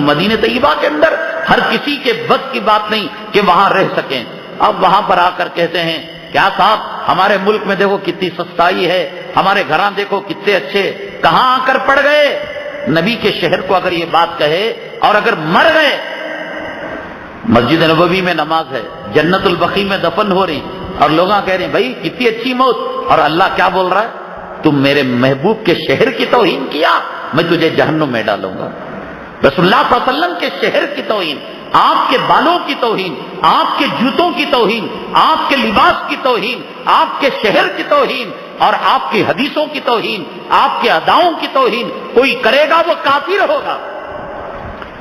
مدینہ طیبہ کے اندر ہر کسی کے بس کی بات نہیں کہ وہاں رہ سکیں۔ اب وہاں پر آ کر کہتے ہیں کیا صاحب ہمارے ملک میں دیکھو کتنی سستائی ہے، ہمارے گھراں دیکھو کتنے اچھے، کہاں آ کر پڑ گئے؟ نبی کے شہر کو اگر یہ بات کہے اور اگر مر گئے، مسجد نبوی میں نماز ہے، جنت البقیع میں دفن ہو رہی، اور لوگ کہہ رہے ہیں بھائی کتنی اچھی موت، اور اللہ کیا بول رہا ہے؟ تم میرے محبوب کے شہر کی توہین کیا، میں تجھے جہنم میں ڈالوں گا۔ رسول اللہ صلی اللہ علیہ وسلم کے شہر کی توہین، آپ کے بالوں کی توہین، آپ کے جوتوں کی توہین، آپ کے لباس کی توہین، آپ کے شہر کی توہین اور آپ کی حدیثوں کی توہین، آپ کے اداؤں کی توہین کوئی کرے گا وہ کافر ہوگا۔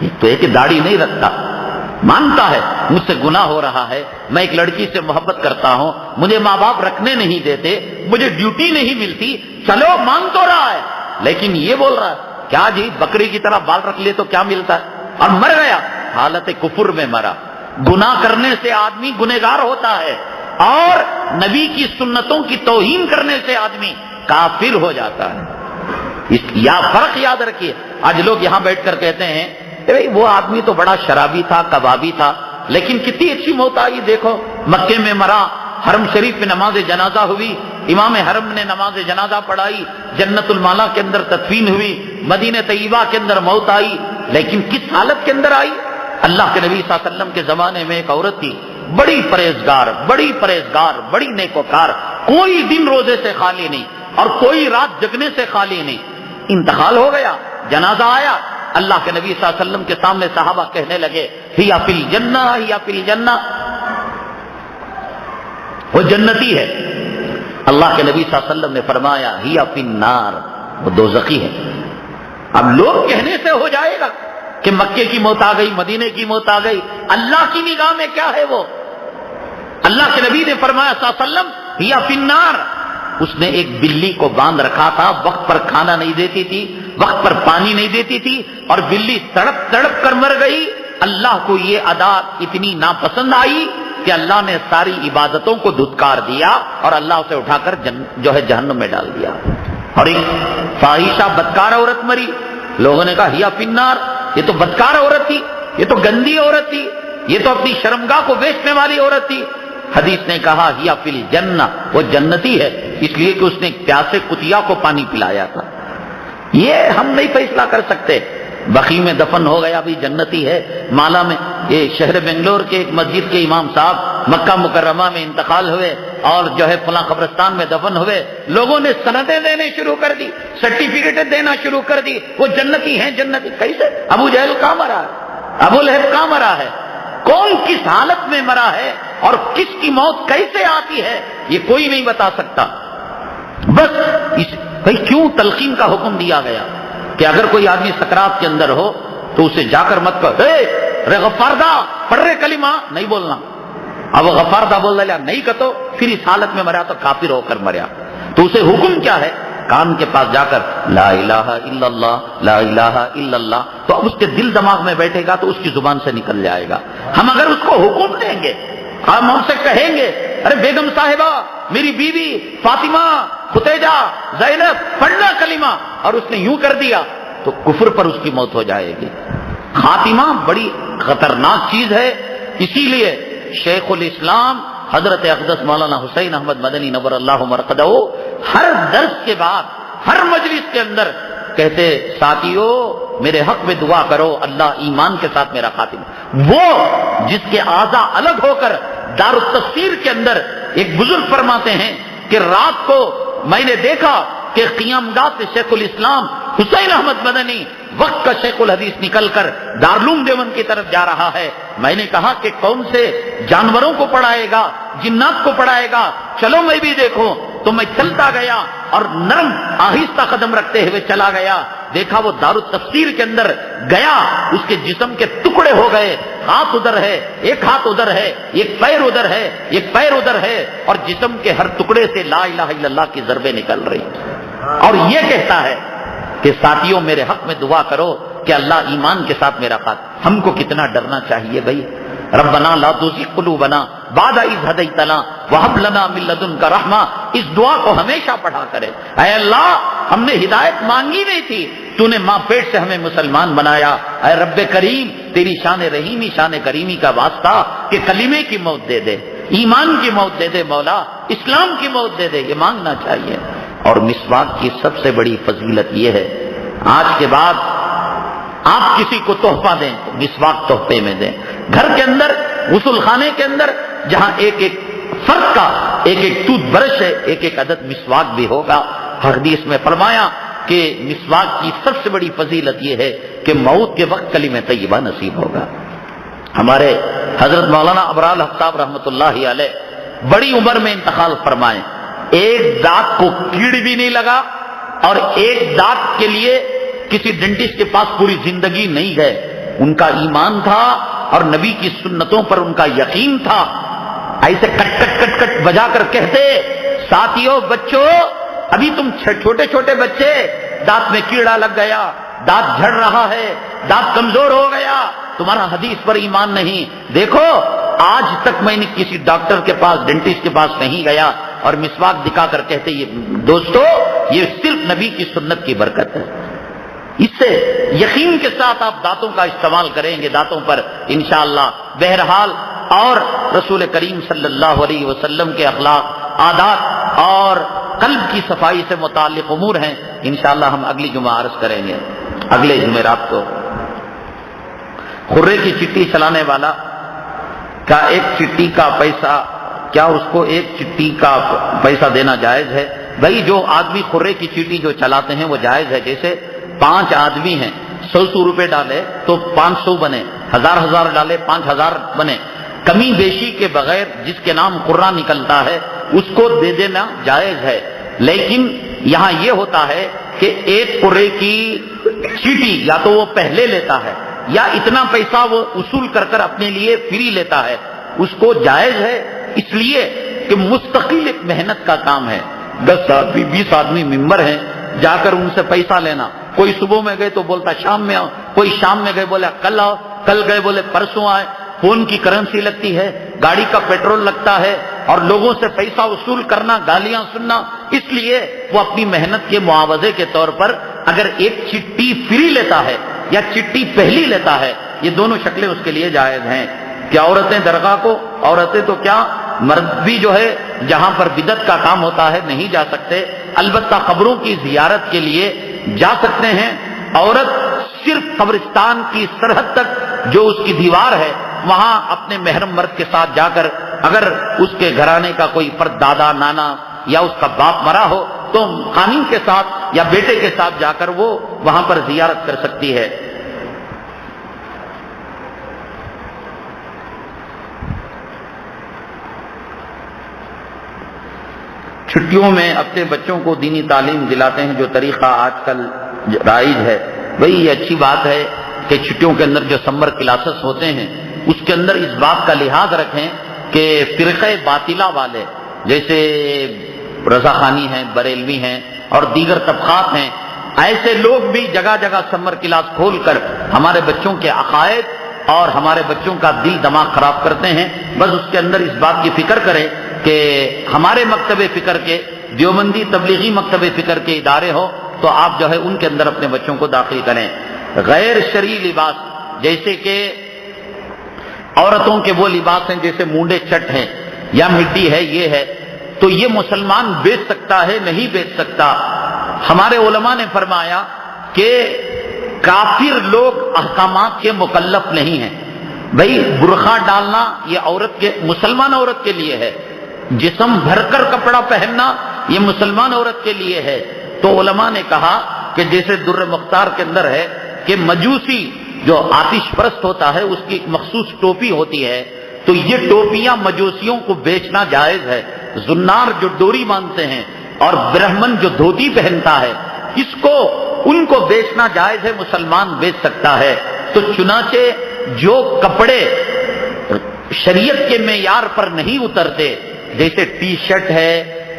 یہ تو ہے کہ داڑھی نہیں رکھتا، مانتا ہے مجھ سے گناہ ہو رہا ہے، میں ایک لڑکی سے محبت کرتا ہوں، مجھے ماں باپ رکھنے نہیں دیتے، مجھے ڈیوٹی نہیں ملتی، چلو مانگ تو رہا ہے، لیکن یہ بول رہا ہے کیا جی بکری کی طرح بال رکھ لیے تو کیا ملتا ہے، اور مر گیا، حالت کفر میں مرا۔ گناہ کرنے سے آدمی گنہگار ہوتا ہے اور نبی کی سنتوں کی توہین کرنے سے آدمی کافر ہو جاتا ہے۔ یا فرق یاد رکھیے، آج لوگ یہاں بیٹھ کر کہتے ہیں وہ آدمی تو بڑا شرابی تھا، کبابی تھا، لیکن کتنی اچھی موت آئی، دیکھو مکے میں مرا، حرم شریف میں نماز جنازہ ہوئی، امام حرم نے نماز جنازہ پڑھائی، جنت المالا کے اندر تدفین ہوئی، مدینہ طیبہ کے اندر موت آئی، لیکن کس حالت کے اندر آئی؟ اللہ کے نبی صلی اللہ علیہ وسلم کے زمانے میں ایک عورت تھی، بڑی پرہیزگار، بڑی نیکوکار، کوئی دن روزے سے خالی نہیں اور کوئی رات جگنے سے خالی نہیں، انتقال ہو گیا، جنازہ آیا، اللہ کے نبی صلی اللہ علیہ وسلم کے سامنے صحابہ کہنے لگے ہیا فی الجنہ، ہیا فی الجنہ، وہ جنتی ہے۔ اللہ کے نبی صلی اللہ علیہ وسلم نے فرمایا ہیا فی النار، وہ دوزخی ہے۔ اب لوگ کہنے سے ہو جائے گا کہ مکے کی موت آ گئی، مدینے کی موت آ گئی، اللہ کی نگاہ میں کیا ہے وہ؟ اللہ کے نبی نے فرمایا صلی اللہ علیہ وسلم ہیا فی النار، اس نے ایک بلی کو باندھ رکھا تھا، وقت پر کھانا نہیں دیتی تھی، وقت پر پانی نہیں دیتی تھی، اور بلی تڑپ تڑپ کر مر گئی۔ اللہ کو یہ ادا اتنی ناپسند آئی کہ اللہ نے ساری عبادتوں کو دھتکار دیا اور اللہ اسے اٹھا کر جو ہے جہنم میں ڈال دیا۔ اور ایک فاحشہ بدکار عورت مری، لوگوں نے کہا ہیا فی النار، یہ تو بدکار عورت تھی، یہ تو گندی عورت تھی، یہ تو اپنی شرمگاہ کو بیچنے والی عورت تھی۔ حدیث نے کہا ہیا فی الجنہ، وہ جنتی ہے، اس لیے کہ اس نے ایک پیاسے کتیا کو پانی پلایا تھا۔ یہ ہم نہیں فیصلہ کر سکتے۔ بقی میں دفن ہو گیا بھی جنتی ہے، مالا میں، یہ شہر بنگلور کے ایک مسجد کے امام صاحب مکہ مکرمہ میں انتقال ہوئے اور جو ہے فلاں قبرستان میں دفن ہوئے، لوگوں نے سندیں دینے شروع کر دی، سرٹیفکیٹ دینا شروع کر دی، وہ جنتی ہیں، جنتی کیسے؟ ابو جہل کہاں مرا ہے؟ ابو لہب کہاں مرا ہے؟ کون کس حالت میں مرا ہے اور کس کی موت کیسے آتی ہے یہ کوئی نہیں بتا سکتا۔ بس بھائی کیوں تلقین کا حکم دیا گیا کہ اگر کوئی آدمی سکرات کے اندر ہو تو اسے جا کر مت کہو رے غفاردہ پڑھ رہے کلمہ، نہیں بولنا۔ اب غفاردہ بول رہا نہیں کہو، پھر اس حالت میں مرا تو کافر ہو کر مریا، تو اسے حکم کیا ہے؟ کان کے پاس جا کر لا الہ الا اللہ، لا الہ الا اللہ، تو اب اس کے دل دماغ میں بیٹھے گا تو اس کی زبان سے نکل جائے گا۔ ہم اگر اس کو حکم دیں گے، ہم سے کہیں گے ارے بیگم صاحبہ، میری بیوی فاطمہ، ختیجہ، زینب پڑھنا کلمہ، اور اس نے یوں کر دیا تو کفر پر اس کی موت ہو جائے گی۔ خاتمہ بڑی خطرناک چیز ہے، اسی لیے شیخ الاسلام حضرت اقدس مولانا حسین احمد مدنی نور اللہ مرقدہ ہر درس کے بعد، ہر مجلس کے اندر کہتے ساتھیو میرے حق میں دعا کرو، اللہ ایمان کے ساتھ میرا خاتمہ۔ وہ جس کے اعضاء الگ ہو کر دار التفسیر کے اندر ایک بزرگ فرماتے ہیں کہ رات کو میں نے دیکھا کہ قیام گاہ سے شیخ الاسلام حسین احمد مدنی وقت کا شیخ الحدیث نکل کر دارالعلوم دیوبند کی طرف جا رہا ہے۔ میں نے کہا کہ کون سے جانوروں کو پڑھائے گا، جنات کو پڑھائے گا، چلو میں بھی دیکھوں۔ تو میں چلتا گیا اور نرم آہستہ قدم رکھتے ہوئے چلا گیا، دیکھا وہ دار التفسیر کے اندر گیا، اس کے جسم کے ٹکڑے ہو گئے، ہاتھ ادھر ہے، ایک ہاتھ ادھر ہے، ایک پیر ادھر ہے، ایک پیر ادھر ہے، اور جسم کے ہر ٹکڑے سے لا الہ الا اللہ کی ضربیں نکل رہی، اور یہ کہتا ہے کہ ساتھیوں میرے حق میں دعا کرو کہ اللہ ایمان کے ساتھ میرا خاتمہ۔ ہم کو کتنا ڈرنا چاہیے بھائی، ربنا لا تزغ قلوبنا بعد اذ ہدیتنا وہب لنا من لدنک رحمہ، اس دعا کو ہمیشہ پڑھا کرے۔ اے اللہ ہم نے ہدایت مانگی نہیں تھی، تو نے ماں پیٹ سے ہمیں مسلمان بنایا، اے رب کریم تیری شان رحیمی شان کریمی کا واسطہ کہ کلمے کی موت دے دے، ایمان کی موت دے دے مولا، اسلام کی موت دے دے، یہ مانگنا چاہیے۔ اور مسواک کی سب سے بڑی فضیلت یہ ہے، آج کے بعد آپ کسی کو تحفہ دیں تو مسواک تحفے میں دیں۔ گھر کے اندر، غسل خانے کے اندر، جہاں ایک ایک فرد کا ایک ایک ٹوتھ برش ہے، ایک ایک عدد مسواک بھی ہوگا۔ حدیث میں فرمایا کہ مسواک کی سب سے بڑی فضیلت یہ ہے کہ موت کے وقت کلمہ طیبہ نصیب ہوگا۔ ہمارے حضرت مولانا ابرال آفتاب رحمۃ اللہ علیہ بڑی عمر میں انتقال فرمائے، ایک دانت کو کیڑ بھی نہیں لگا اور ایک دانت کے لیے کسی ڈینٹسٹ کے پاس پوری زندگی نہیں گئے۔ ان کا ایمان تھا اور نبی کی سنتوں پر ان کا یقین تھا۔ ایسے کٹ کٹ کٹ کٹ بجا کر کہتے، ساتھیو بچوں، ابھی تم چھوٹے چھوٹے بچے، دانت میں کیڑا لگ گیا، دانت جھڑ رہا ہے، دانت کمزور ہو گیا، تمہارا حدیث پر ایمان نہیں۔ دیکھو آج تک میں نے کسی ڈاکٹر کے پاس، ڈینٹسٹ کے پاس نہیں گیا اور مسواک دکھا کر کہتے، یہ دوستو یہ صرف نبی کی سنت کی برکت ہے۔ اس سے یقین کے ساتھ آپ دانتوں کا استعمال کریں گے، دانتوں پر انشاءاللہ۔ بہرحال اور رسول کریم صلی اللہ علیہ وسلم کے اخلاق، عادات اور قلب کی صفائی سے متعلق امور ہیں، انشاءاللہ ہم اگلی جمعہ عرض کریں گے۔ اگلے جمعرات کو خرے کی چٹھی چلانے والا کا ایک چٹھی کا پیسہ، کیا اس کو ایک چٹھی کا پیسہ دینا جائز ہے؟ بھائی جو آدمی خرے کی چٹھی جو چلاتے ہیں وہ جائز ہے۔ جیسے 5 آدمی ہیں، 100 روپے ڈالے تو 500 بنے، 1000 ڈالے 5000 بنے، کمی بیشی کے بغیر جس کے نام قرآن نکلتا ہے اس کو دے دینا جائز ہے۔ لیکن یہاں یہ ہوتا ہے کہ ایک قرے کی چیٹی یا تو وہ پہلے لیتا ہے یا اتنا پیسہ وہ اصول کر کر اپنے لیے فری لیتا ہے، اس کو جائز ہے اس لیے کہ مستقل ایک محنت کا کام ہے۔ 10 آدمی 20 آدمی ممبر ہیں، جا کر ان سے پیسہ لینا، کوئی صبح میں گئے تو بولتا شام میں آؤ، کوئی شام میں گئے بولے کل آؤ، کل گئے بولے پرسوں آئے، فون کی کرنسی لگتی ہے، گاڑی کا پیٹرول لگتا ہے اور لوگوں سے پیسہ وصول کرنا، گالیاں سننا، اس لیے وہ اپنی محنت کے معاوضے کے طور پر اگر ایک چٹھی فری لیتا ہے یا چٹھی پہلی لیتا ہے، یہ دونوں شکلیں اس کے لیے جائز ہیں۔ کہ عورتیں درگاہ کو، عورتیں تو کیا مرد بھی جو ہے جہاں پر بدعت کا کام ہوتا ہے نہیں جا سکتے، البتہ قبروں کی زیارت کے لیے جا سکتے ہیں۔ عورت صرف قبرستان کی سرحد تک جو اس کی دیوار ہے وہاں اپنے محرم مرد کے ساتھ جا کر، اگر اس کے گھرانے کا کوئی فرد دادا نانا یا اس کا باپ مرا ہو تو خانین کے ساتھ یا بیٹے کے ساتھ جا کر وہ وہاں پر زیارت کر سکتی ہے۔ چھٹیوں میں اپنے بچوں کو دینی تعلیم دلاتے ہیں، جو طریقہ آج کل رائج ہے، بھئی یہ اچھی بات ہے کہ چھٹیوں کے اندر جو سمر کلاسز ہوتے ہیں اس کے اندر اس بات کا لحاظ رکھیں کہ فرقہ باطلہ والے جیسے رضا خانی ہیں، بریلوی ہیں اور دیگر طبقات ہیں، ایسے لوگ بھی جگہ جگہ سمر کلاس کھول کر ہمارے بچوں کے عقائد اور ہمارے بچوں کا دل دماغ خراب کرتے ہیں۔ بس اس کے اندر اس بات کی فکر کریں کہ ہمارے مکتب فکر کے، دیوبندی تبلیغی مکتب فکر کے ادارے ہو تو آپ جو ہے ان کے اندر اپنے بچوں کو داخل کریں۔ غیر شرعی لباس جیسے کہ عورتوں کے وہ لباس ہیں جیسے مونڈے چٹ ہیں یا مٹی ہے، یہ ہے تو یہ مسلمان بیچ سکتا ہے نہیں بیچ سکتا؟ ہمارے علماء نے فرمایا کہ کافر لوگ احکامات کے مکلف نہیں ہیں۔ بھئی برقع ڈالنا یہ عورت کے، مسلمان عورت کے لیے ہے، جسم بھر کر کپڑا پہننا یہ مسلمان عورت کے لیے ہے۔ تو علماء نے کہا کہ جیسے در مختار کے اندر ہے کہ مجوسی جو آتش پرست ہوتا ہے اس کی ایک مخصوص ٹوپی ہوتی ہے، تو یہ ٹوپیاں مجوسیوں کو بیچنا جائز ہے۔ زنار جو ڈوری باندھتے ہیں اور برہمن جو دھوتی پہنتا ہے اس کو، ان کو بیچنا جائز ہے، مسلمان بیچ سکتا ہے۔ تو چنانچہ جو کپڑے شریعت کے معیار پر نہیں اترتے جیسے ٹی شرٹ ہے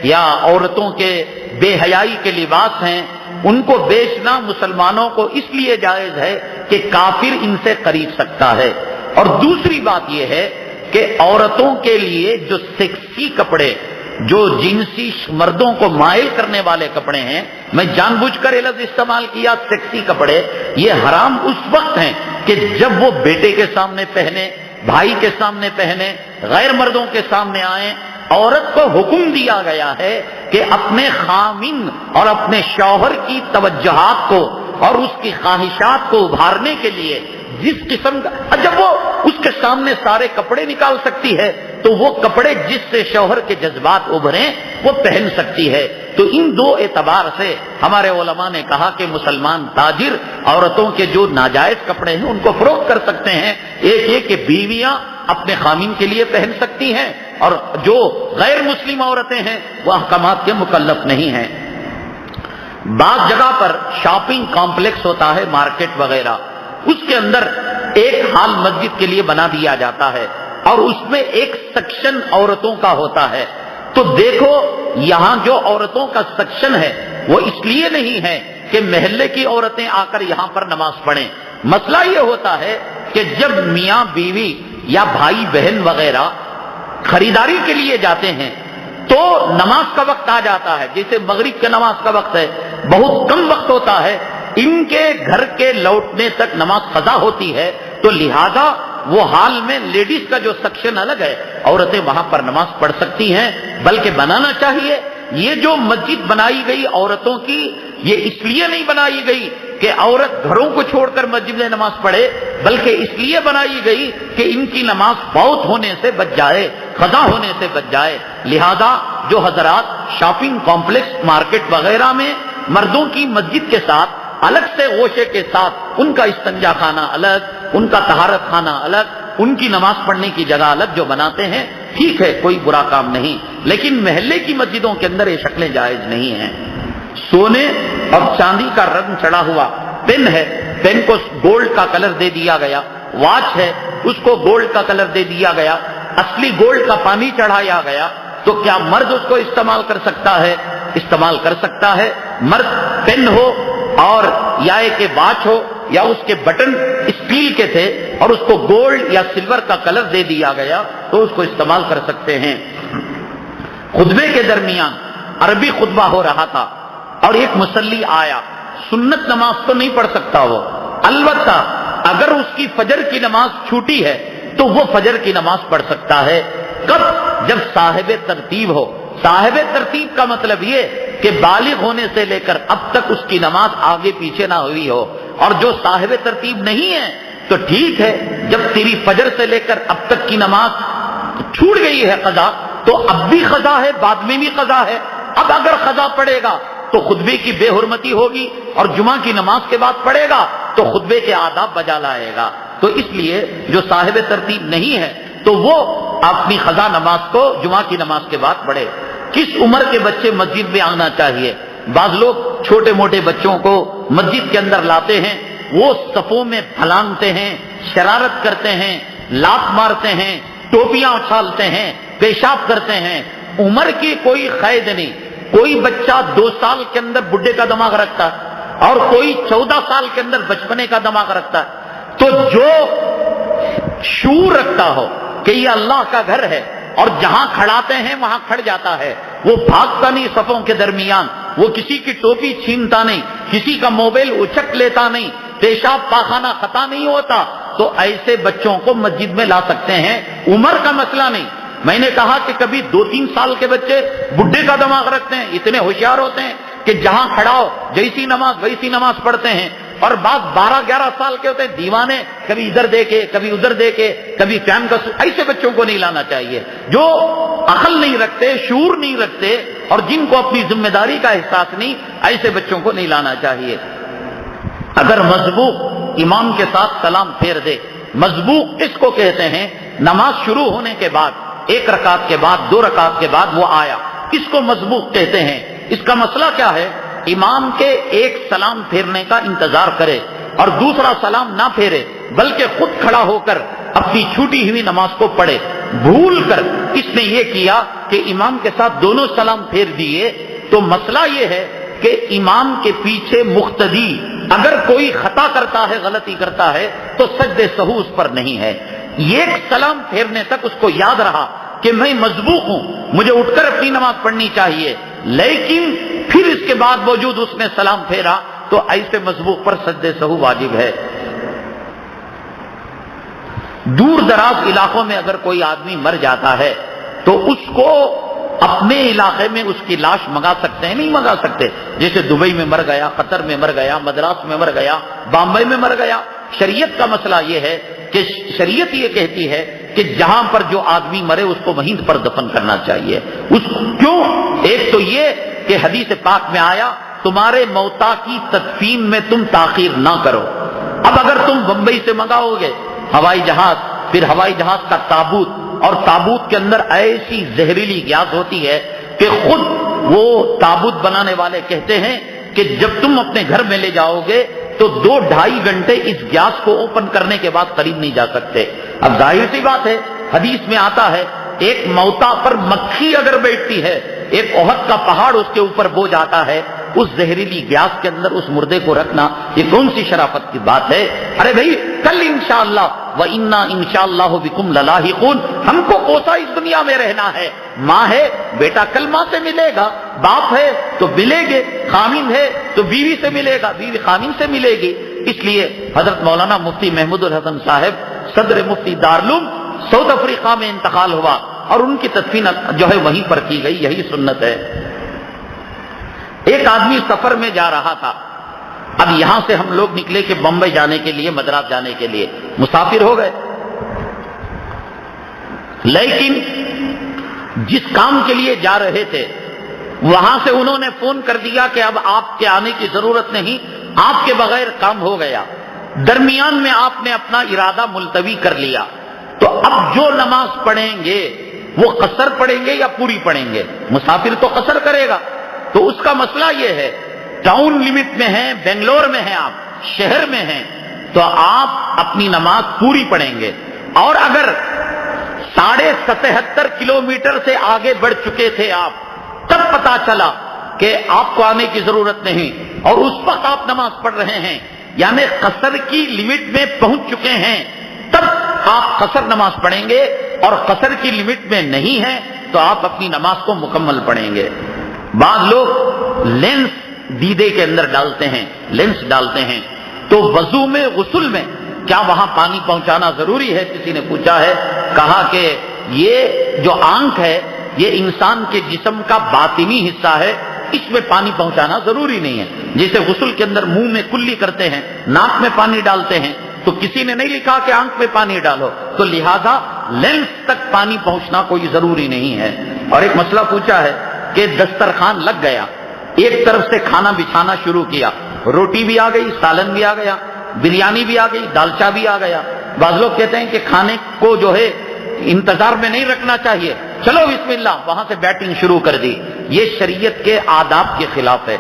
یا عورتوں کے بے حیائی کے لباس ہیں، ان کو بیچنا مسلمانوں کو اس لیے جائز ہے کہ کافر ان سے خرید سکتا ہے۔ اور دوسری بات یہ ہے کہ عورتوں کے لیے جو سیکسی کپڑے، جو جنسی مردوں کو مائل کرنے والے کپڑے ہیں، میں جان بوجھ کر یہ لفظ استعمال کیا سیکسی کپڑے، یہ حرام اس وقت ہیں کہ جب وہ بیٹے کے سامنے پہنے، بھائی کے سامنے پہنے، غیر مردوں کے سامنے آئیں۔ عورت کو حکم دیا گیا ہے کہ اپنے خامن اور اپنے شوہر کی توجہات کو اور اس کی خواہشات کو ابھارنے کے لیے جس قسم کا، جب وہ اس کے سامنے سارے کپڑے نکال سکتی ہے تو وہ کپڑے جس سے شوہر کے جذبات ابھریں وہ پہن سکتی ہے۔ تو ان دو اعتبار سے ہمارے علماء نے کہا کہ مسلمان تاجر عورتوں کے جو ناجائز کپڑے ہیں ان کو فروخت کر سکتے ہیں۔ ایک یہ کہ بیویاں اپنے خامن کے لیے پہن سکتی ہیں، اور جو غیر مسلم عورتیں ہیں وہ احکامات کے مکلف نہیں ہیں۔ بعض جگہ پر شاپنگ کمپلیکس ہوتا ہے، مارکیٹ وغیرہ، اس کے اندر ایک ہال مسجد کے لیے بنا دیا جاتا ہے اور اس میں ایک سیکشن عورتوں کا ہوتا ہے۔ تو دیکھو یہاں جو عورتوں کا سیکشن ہے وہ اس لیے نہیں ہے کہ محلے کی عورتیں آ کر یہاں پر نماز پڑھیں۔ مسئلہ یہ ہوتا ہے کہ جب میاں بیوی یا بھائی بہن وغیرہ خریداری کے لیے جاتے ہیں تو نماز کا وقت آ جاتا ہے، جیسے مغرب کے نماز کا وقت ہے، بہت کم وقت ہوتا ہے، ان کے گھر کے لوٹنے تک نماز قضا ہوتی ہے، تو لہذا وہ حال میں لیڈیز کا جو سیکشن الگ ہے، عورتیں وہاں پر نماز پڑھ سکتی ہیں، بلکہ بنانا چاہیے۔ یہ جو مسجد بنائی گئی عورتوں کی، یہ اس لیے نہیں بنائی گئی کہ عورت گھروں کو چھوڑ کر مسجد میں نماز پڑھے، بلکہ اس لیے بنائی گئی کہ ان کی نماز فوت ہونے سے بچ جائے، قضا ہونے سے بچ جائے۔ لہذا جو حضرات شاپنگ کمپلیکس، مارکیٹ وغیرہ میں مردوں کی مسجد کے ساتھ الگ سے غوشے کے ساتھ ان کا استنجا خانہ الگ، ان کا طہارت خانہ الگ، ان کی نماز پڑھنے کی جگہ الگ جو بناتے ہیں، ٹھیک ہے، کوئی برا کام نہیں، لیکن محلے کی مسجدوں کے اندر یہ شکلیں جائز نہیں ہیں۔ سونے اور چاندی کا رنگ چڑھا ہوا پین ہے، پین کو گولڈ کا کلر دے دیا گیا، واچ ہے اس کو گولڈ کا کلر دے دیا گیا، اصلی گولڈ کا پانی چڑھایا گیا، تو کیا مرد اس کو استعمال کر سکتا ہے؟ استعمال کر سکتا ہے۔ مرد پین ہو اور یا ایک واچ ہو یا اس کے بٹن اسٹیل کے تھے اور اس کو گولڈ یا سلور کا کلر دے دیا گیا تو اس کو استعمال کر سکتے ہیں۔ خطبے کے درمیان عربی خطبہ ہو رہا تھا اور ایک مصلی آیا، سنت نماز تو نہیں پڑھ سکتا وہ، البتہ اگر اس کی فجر کی نماز چھوٹی ہے تو وہ فجر کی نماز پڑھ سکتا ہے۔ کب؟ جب صاحب ترتیب ہو۔ صاحب ترتیب کا مطلب یہ کہ بالغ ہونے سے لے کر اب تک اس کی نماز آگے پیچھے نہ ہوئی ہو، اور جو صاحب ترتیب نہیں ہے تو ٹھیک ہے، جب تیری فجر سے لے کر اب تک کی نماز چھوٹ گئی ہے قضا، تو اب بھی قضا ہے، بعد میں بھی قضا ہے۔ اب اگر قضا پڑے گا تو خطبے کی بے حرمتی ہوگی، اور جمعہ کی نماز کے بعد پڑے گا تو خطبے کے آداب بجا لائے گا۔ تو اس لیے جو صاحب ترتیب نہیں ہے تو وہ اپنی قضا نماز کو جمعہ کی نماز کے بعد پڑھے۔ کس عمر کے بچے مسجد میں آنا چاہیے؟ بعض لوگ چھوٹے موٹے بچوں کو مسجد کے اندر لاتے ہیں، وہ صفوں میں پھلانگتے ہیں، شرارت کرتے ہیں، لات مارتے ہیں، ٹوپیاں اچھالتے ہیں، پیشاب کرتے ہیں۔ عمر کی کوئی قید نہیں، کوئی بچہ 2 سال کے اندر بڈھے کا دماغ رکھتا ہے اور کوئی 14 سال کے اندر بچپنے کا دماغ رکھتا ہے۔ تو جو شعور رکھتا ہو کہ یہ اللہ کا گھر ہے اور جہاں کھڑاتے ہیں وہاں کھڑ جاتا ہے، وہ بھاگتا نہیں صفوں کے درمیان، وہ کسی کی ٹوپی چھینتا نہیں، کسی کا موبائل اچک لیتا نہیں، پیشاب پاخانہ خطا نہیں ہوتا، تو ایسے بچوں کو مسجد میں لا سکتے ہیں۔ عمر کا مسئلہ نہیں۔ میں نے کہا کہ کبھی 2-3 سال کے بچے بڈھے کا دماغ رکھتے ہیں، اتنے ہوشیار ہوتے ہیں کہ جہاں کھڑا ہو جیسی نماز ویسی نماز پڑھتے ہیں، اور بعض 12-11 سال کے ہوتے ہیں دیوانے، کبھی ادھر دیکھے کبھی ادھر دیکھے، کبھی فین کا ایسے بچوں کو نہیں لانا چاہیے جو عقل نہیں رکھتے، شعور نہیں رکھتے اور جن کو اپنی ذمہ داری کا احساس نہیں، ایسے بچوں کو نہیں لانا چاہیے۔ اگر مسبوق امام کے ساتھ سلام پھیر دے، مسبوق اس کو کہتے ہیں نماز شروع ہونے کے بعد 1 رکعت کے بعد 2 رکعت کے بعد وہ آیا، اس کو مسبوق کہتے ہیں۔ اس کا مسئلہ کیا ہے؟ امام کے ایک سلام پھیرنے کا انتظار کرے اور دوسرا سلام نہ پھیرے، بلکہ خود کھڑا ہو کر اپنی چھوٹی ہوئی نماز کو پڑھے۔ بھول کر اس نے یہ کیا کہ امام کے ساتھ دونوں سلام پھیر دیے، تو مسئلہ یہ ہے کہ امام کے پیچھے مقتدی اگر کوئی خطا کرتا ہے، غلطی کرتا ہے، تو سجدے سہو اس پر نہیں ہے۔ ایک سلام پھیرنے تک اس کو یاد رہا کہ میں مسبوق ہوں، مجھے اٹھ کر اپنی نماز پڑھنی چاہیے، لیکن پھر اس کے بعد باوجود اس نے سلام پھیرا تو ایسے مسبوق پر سجدے سہو واجب ہے۔ دور دراز علاقوں میں اگر کوئی آدمی مر جاتا ہے تو اس کو اپنے علاقے میں اس کی لاش منگا سکتے ہیں؟ نہیں منگا سکتے۔ جیسے دبئی میں مر گیا، قطر میں مر گیا، مدراس میں مر گیا، بامبئی میں مر گیا، شریعت کا مسئلہ یہ ہے کہ شریعت یہ کہتی ہے کہ جہاں پر جو آدمی مرے اس کو وہیں پر دفن کرنا چاہیے. کیوں؟ ایک تو یہ کہ حدیث پاک میں آیا تمہارے موتا کی تدفین میں تم تاخیر نہ کرو. اب اگر تم بمبئی سے منگاؤ گے ہوائی جہاز، پھر ہوائی جہاز کا تابوت، اور تابوت کے اندر ایسی زہریلی گیس ہوتی ہے کہ خود وہ تابوت بنانے والے کہتے ہیں کہ جب تم اپنے گھر میں لے جاؤ گے تو 2-2.5 گھنٹے اس گیس کو اوپن کرنے کے بعد قریب نہیں جا سکتے. اب ظاہر سی بات ہے، حدیث میں آتا ہے ایک موتا پر مکھی اگر بیٹھتی ہے، ایک احد کا پہاڑ اس کے اوپر بوجھ آتا ہے، اس زہریلی گیس کے اندر اس مردے کو رکھنا یہ کون سی شرافت کی بات ہے؟ ارے بھائی کل انشاءاللہ وَإِنَّا إِنشَاءَاللَّهُ بِكُمْ لَلَاحِقُونَ، ہم کو کوسا اس دنیا میں رہنا ہے. ماں ہے بیٹا کل ماں سے ملے گا، باپ ہے تو ملے گے، خامن ہے تو بیوی سے ملے گا، بیوی خامن سے ملے گی. اس لیے حضرت مولانا مفتی محمود الحسن صاحب صدر مفتی دارالعلوم ساؤتھ افریقہ میں انتقال ہوا اور ان کی تدفین جو ہے وہیں پر کی گئی، یہی سنت ہے. ایک آدمی سفر میں جا رہا تھا. اب یہاں سے ہم لوگ نکلے کہ بمبئی جانے کے لیے، مدراس جانے کے لیے، مسافر ہو گئے. لیکن جس کام کے لیے جا رہے تھے وہاں سے انہوں نے فون کر دیا کہ اب آپ کے آنے کی ضرورت نہیں، آپ کے بغیر کام ہو گیا. درمیان میں آپ نے اپنا ارادہ ملتوی کر لیا، تو اب جو نماز پڑھیں گے وہ قصر پڑھیں گے یا پوری پڑھیں گے؟ مسافر تو قصر کرے گا. تو اس کا مسئلہ یہ ہے ٹاؤن لمٹ میں ہیں، بنگلور میں ہیں، آپ شہر میں ہیں، تو آپ اپنی نماز پوری پڑھیں گے. اور اگر 77.5 کلومیٹر سے آگے بڑھ چکے تھے آپ، تب پتا چلا کہ آپ کو آنے کی ضرورت نہیں اور اس وقت آپ نماز پڑھ رہے ہیں، یعنی قصر کی لمٹ میں پہنچ چکے ہیں، تب آپ قصر نماز پڑھیں گے. اور قصر کی لمٹ میں نہیں ہیں تو آپ اپنی نماز کو مکمل پڑھیں گے. بعض لوگ لینس دیدے کے اندر ڈالتے ہیں، لینس ڈالتے ہیں، تو وضو میں غسل میں کیا وہاں پانی پہنچانا ضروری ہے؟ کسی نے پوچھا ہے، کہا کہ یہ جو آنکھ ہے یہ انسان کے جسم کا باطنی حصہ ہے، اس میں پانی پہنچانا ضروری نہیں ہے. جیسے غسل کے اندر منہ میں کلی کرتے ہیں، ناک میں پانی ڈالتے ہیں، تو کسی نے نہیں لکھا کہ آنکھ میں پانی ڈالو، تو لہذا لینس تک پانی پہنچنا کوئی ضروری نہیں ہے. اور ایک مسئلہ پوچھا ہے کہ دسترخوان لگ گیا، ایک طرف سے کھانا بچھانا شروع کیا، روٹی بھی آ گئی، سالن بھی آ گیا، بریانی بھی آ گئی، دالچا بھی آ گیا. بعض لوگ کہتے ہیں کہ کھانے کو جو ہے انتظار میں نہیں رکھنا چاہیے، چلو بسم اللہ، وہاں سے بیٹنگ شروع کر دی. یہ شریعت کے آداب کے خلاف ہے.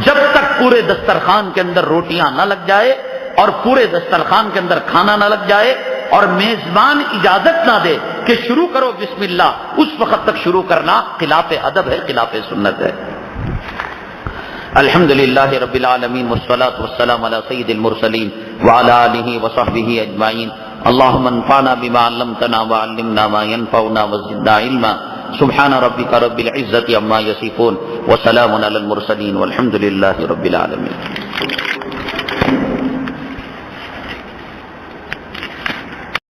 جب تک پورے دسترخوان کے اندر روٹیاں نہ لگ جائے اور پورے دسترخوان کے اندر کھانا نہ لگ جائے اور میزبان اجازت نہ دے کہ شروع کرو بسم اللہ، اس وقت تک شروع کرنا خلاف ادب ہے، خلاف سنت ہے. الحمدللہ رب العالمین والصلاة والسلام علی سید المرسلین وعلی آلہ وصحبہ اجمعین. اللہم انفعنا بما علمتنا وعلمنا ما ينفعنا وزدنا علما. سبحان ربک رب العزة عما یصفون وسلام علی المرسلین والحمدللہ رب العالمین.